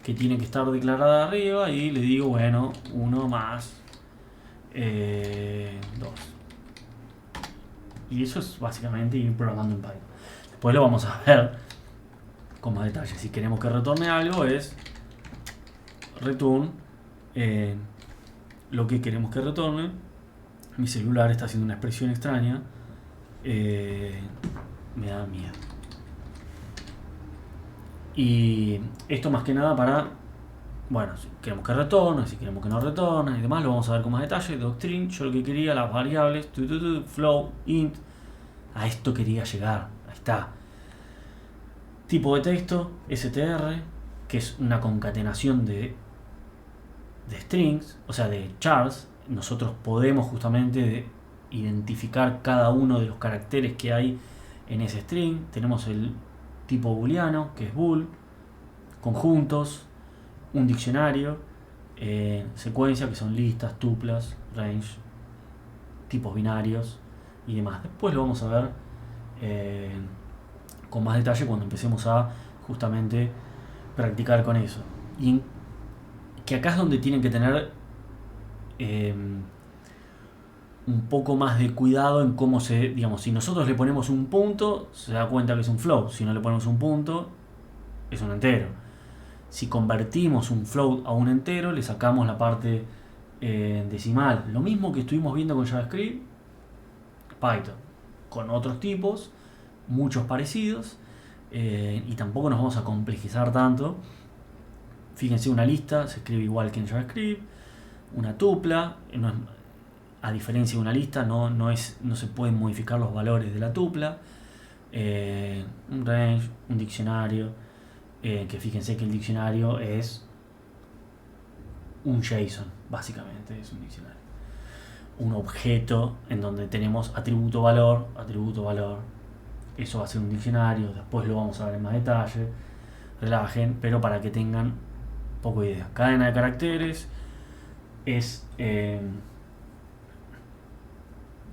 que tiene que estar declarada arriba, y le digo, bueno, 1 más 2. Y eso es básicamente ir programando en Python. Después lo vamos a ver con más detalle. Si queremos que retorne algo, es return lo que queremos que retorne. Mi celular está haciendo una expresión extraña, me da miedo. Y esto más que nada para, bueno, si queremos que retorne, si queremos que no retorne y demás, lo vamos a ver con más detalle. Docstring, yo lo que quería, las variables, flow, int, a esto quería llegar, ahí está. Tipo de texto, str, que es una concatenación de strings, o sea, de chars. Nosotros podemos justamente identificar cada uno de los caracteres que hay en ese string. Tenemos el tipo booleano, que es bool, conjuntos, un diccionario, secuencia, que son listas, tuplas, range, tipos binarios y demás. Después lo vamos a ver con más detalle cuando empecemos a justamente practicar con eso. Y que acá es donde tienen que tener un poco más de cuidado en cómo se, digamos, si nosotros le ponemos un punto, se da cuenta que es un float. Si no le ponemos un punto, es un entero. Si convertimos un float a un entero, le sacamos la parte decimal. Lo mismo que estuvimos viendo con JavaScript, Python, con otros tipos, muchos parecidos, y tampoco nos vamos a complejizar tanto. Fíjense, una lista se escribe igual que en JavaScript. Una tupla, a diferencia de una lista, no se pueden modificar los valores de la tupla. Un range, un diccionario, que fíjense que el diccionario es un JSON, básicamente es un diccionario. Un objeto en donde tenemos atributo valor, eso va a ser un diccionario, después lo vamos a ver en más detalle, relajen, pero para que tengan poco idea. Cadena de caracteres es...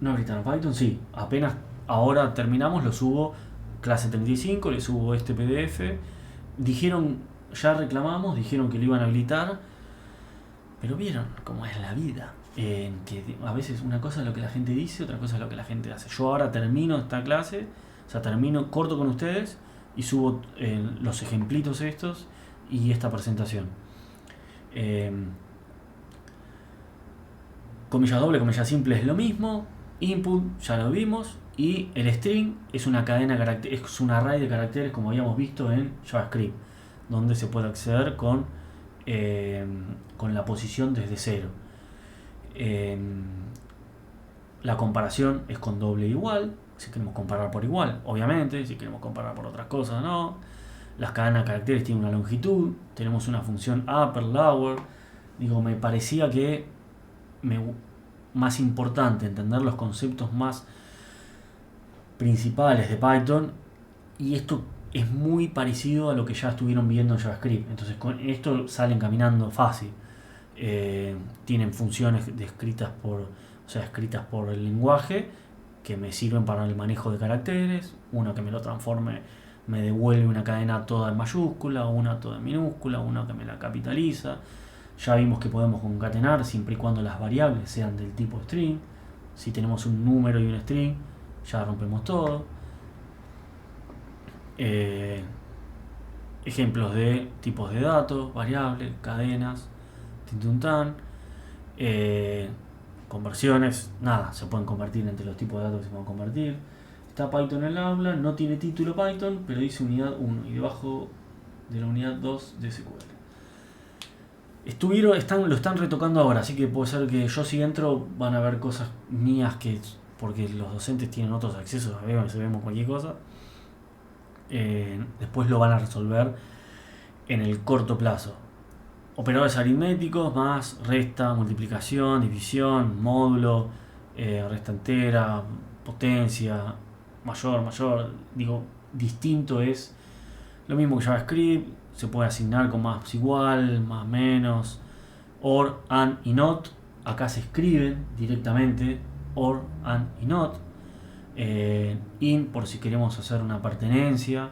¿no ahorita en Python? Sí, apenas ahora terminamos, lo subo, clase 35, le subo este PDF. Dijeron, ya reclamamos, dijeron que lo iban a habilitar, pero vieron cómo es la vida. Que a veces una cosa es lo que la gente dice, otra cosa es lo que la gente hace. Yo ahora termino esta clase, o sea, corto con ustedes y subo los ejemplitos estos y esta presentación. Comilla doble, comilla simple es lo mismo. Input ya lo vimos. Y el string es una cadena de caracteres, es un array de caracteres como habíamos visto en JavaScript, donde se puede acceder con la posición desde cero. La comparación es con doble igual, si queremos comparar por igual, obviamente, si queremos comparar por otras cosas, no. Las cadenas de caracteres tienen una longitud, tenemos una función upper, lower. Digo, me parecía que más importante entender los conceptos más principales de Python, y esto es muy parecido a lo que ya estuvieron viendo en JavaScript, entonces con esto salen caminando fácil. Tienen funciones escritas por el lenguaje que me sirven para el manejo de caracteres, una que me lo transforme, me devuelve una cadena toda en mayúscula, una toda en minúscula, una que me la capitaliza. Ya vimos que podemos concatenar siempre y cuando las variables sean del tipo string. Si tenemos un número y un string, ya rompemos todo. Ejemplos de tipos de datos, variables, cadenas, tintuntán. Conversiones, nada, se pueden convertir entre los tipos de datos que se pueden convertir. Está Python en el aula, no tiene título Python, pero dice unidad 1 y debajo de la unidad 2 de SQL. Lo están retocando ahora, así que puede ser que yo si entro van a ver cosas mías porque los docentes tienen otros accesos a ver si vemos cualquier cosa. Después lo van a resolver en el corto plazo. Operadores aritméticos más resta, multiplicación, división, módulo, resta entera, potencia, mayor. Digo, distinto es lo mismo que JavaScript. Se puede asignar con más igual, más menos, or, and y not. Acá se escriben directamente or, and y not. In por si queremos hacer una pertenencia.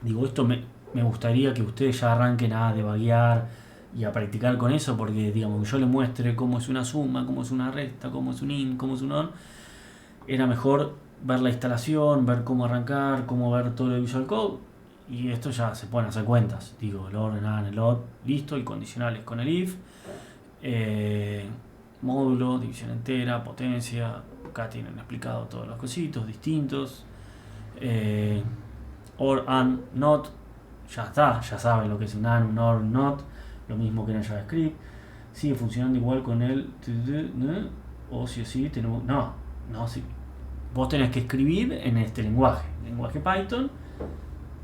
Digo, esto me gustaría que ustedes ya arranquen a debaguear y a practicar con eso, porque digamos, yo les muestre cómo es una suma, cómo es una resta, cómo es un in, cómo es un on. Era mejor ver la instalación, ver cómo arrancar, cómo ver todo el Visual Code, y esto ya se pueden hacer cuentas. Digo, el or, el and, el odd, listo, y condicionales con el if. Módulo, división entera, potencia. Acá tienen explicado todos los cositos distintos. Or, and, not. Ya está, ya saben lo que es un and, un or, un not. Lo mismo que en JavaScript. Sigue funcionando igual con el o si así tenemos. No, sí. Vos tenés que escribir en este lenguaje Python.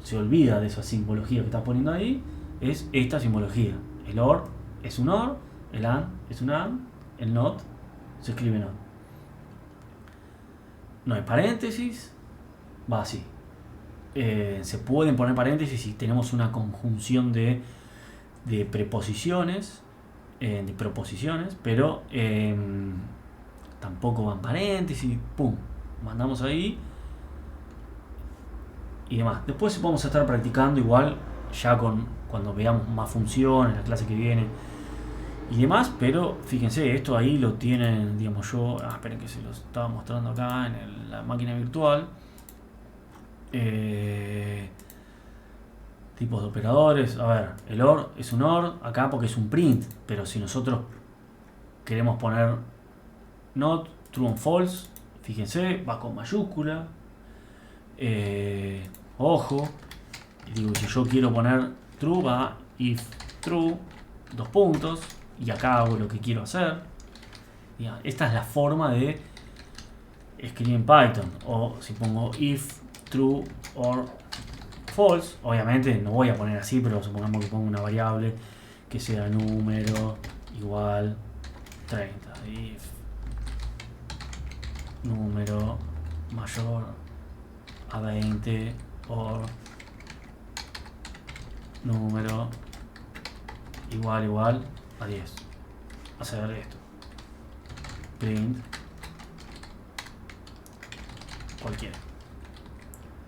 Se olvida de esa simbología que estás poniendo ahí. Es esta simbología. El or es un or, el and es un and, el not se escribe not. No hay paréntesis, va así. Se pueden poner paréntesis si tenemos una conjunción de preposiciones, de proposiciones, pero tampoco van paréntesis, pum, mandamos ahí y demás. Después vamos a estar practicando igual ya cuando veamos más funciones, la clase que viene y demás, pero fíjense, esto ahí lo tienen, digamos esperen que se lo estaba mostrando acá en la máquina virtual. Tipos de operadores, a ver, el or es un or acá porque es un print, pero si nosotros queremos poner not, true and false, fíjense, va con mayúscula. Ojo, digo, si yo quiero poner true, va if true, 2 puntos, y acá hago lo que quiero hacer. Esta es la forma de escribir en Python. O si pongo if true or false, obviamente no voy a poner así, pero supongamos que pongo una variable que sea número igual 30. If número mayor a 20 o número igual a 10. Hacer esto. Print cualquiera.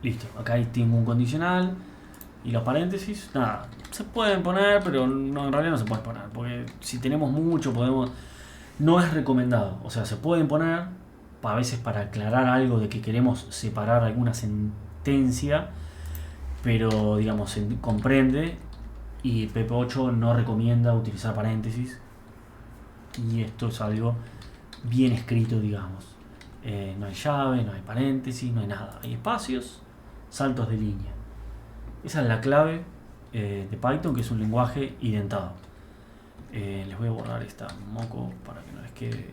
Listo. Acá tengo un condicional y los paréntesis, nada, se pueden poner, pero no, en realidad no se pueden poner, porque si tenemos mucho no es recomendado. O sea, se pueden poner a veces para aclarar algo de que queremos separar alguna sentencia, pero digamos se comprende, y PP8 no recomienda utilizar paréntesis, y esto es algo bien escrito, digamos. No hay llave, no hay paréntesis, no hay nada. Hay espacios, saltos de línea. Esa es la clave de Python, que es un lenguaje identado. Les voy a borrar esta moco para que no les quede.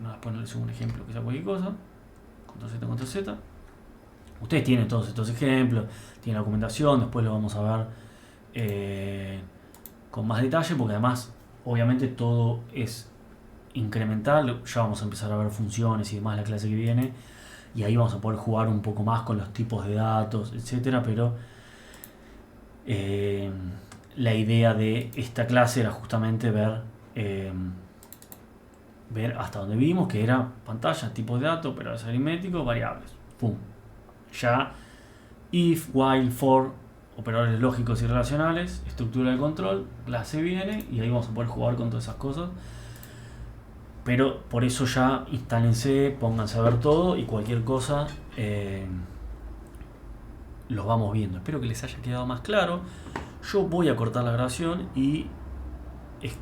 Después no les subo un ejemplo que sea cualquier cosa. Ctrl Z, Ctrl Z. Ustedes tienen todos estos ejemplos, tienen la documentación, después lo vamos a ver con más detalle, porque además, obviamente, todo es incremental. Ya vamos a empezar a ver funciones y demás la clase que viene, y ahí vamos a poder jugar un poco más con los tipos de datos, etcétera. Pero la idea de esta clase era justamente ver hasta donde vimos, que era pantalla, tipos de datos, operadores aritméticos, variables. Pum. Ya if, while, for, operadores lógicos y relacionales, estructura de control, clase viene, y ahí vamos a poder jugar con todas esas cosas. Pero por eso ya instálense, pónganse a ver todo, y cualquier cosa los vamos viendo. Espero que les haya quedado más claro. Yo voy a cortar la grabación y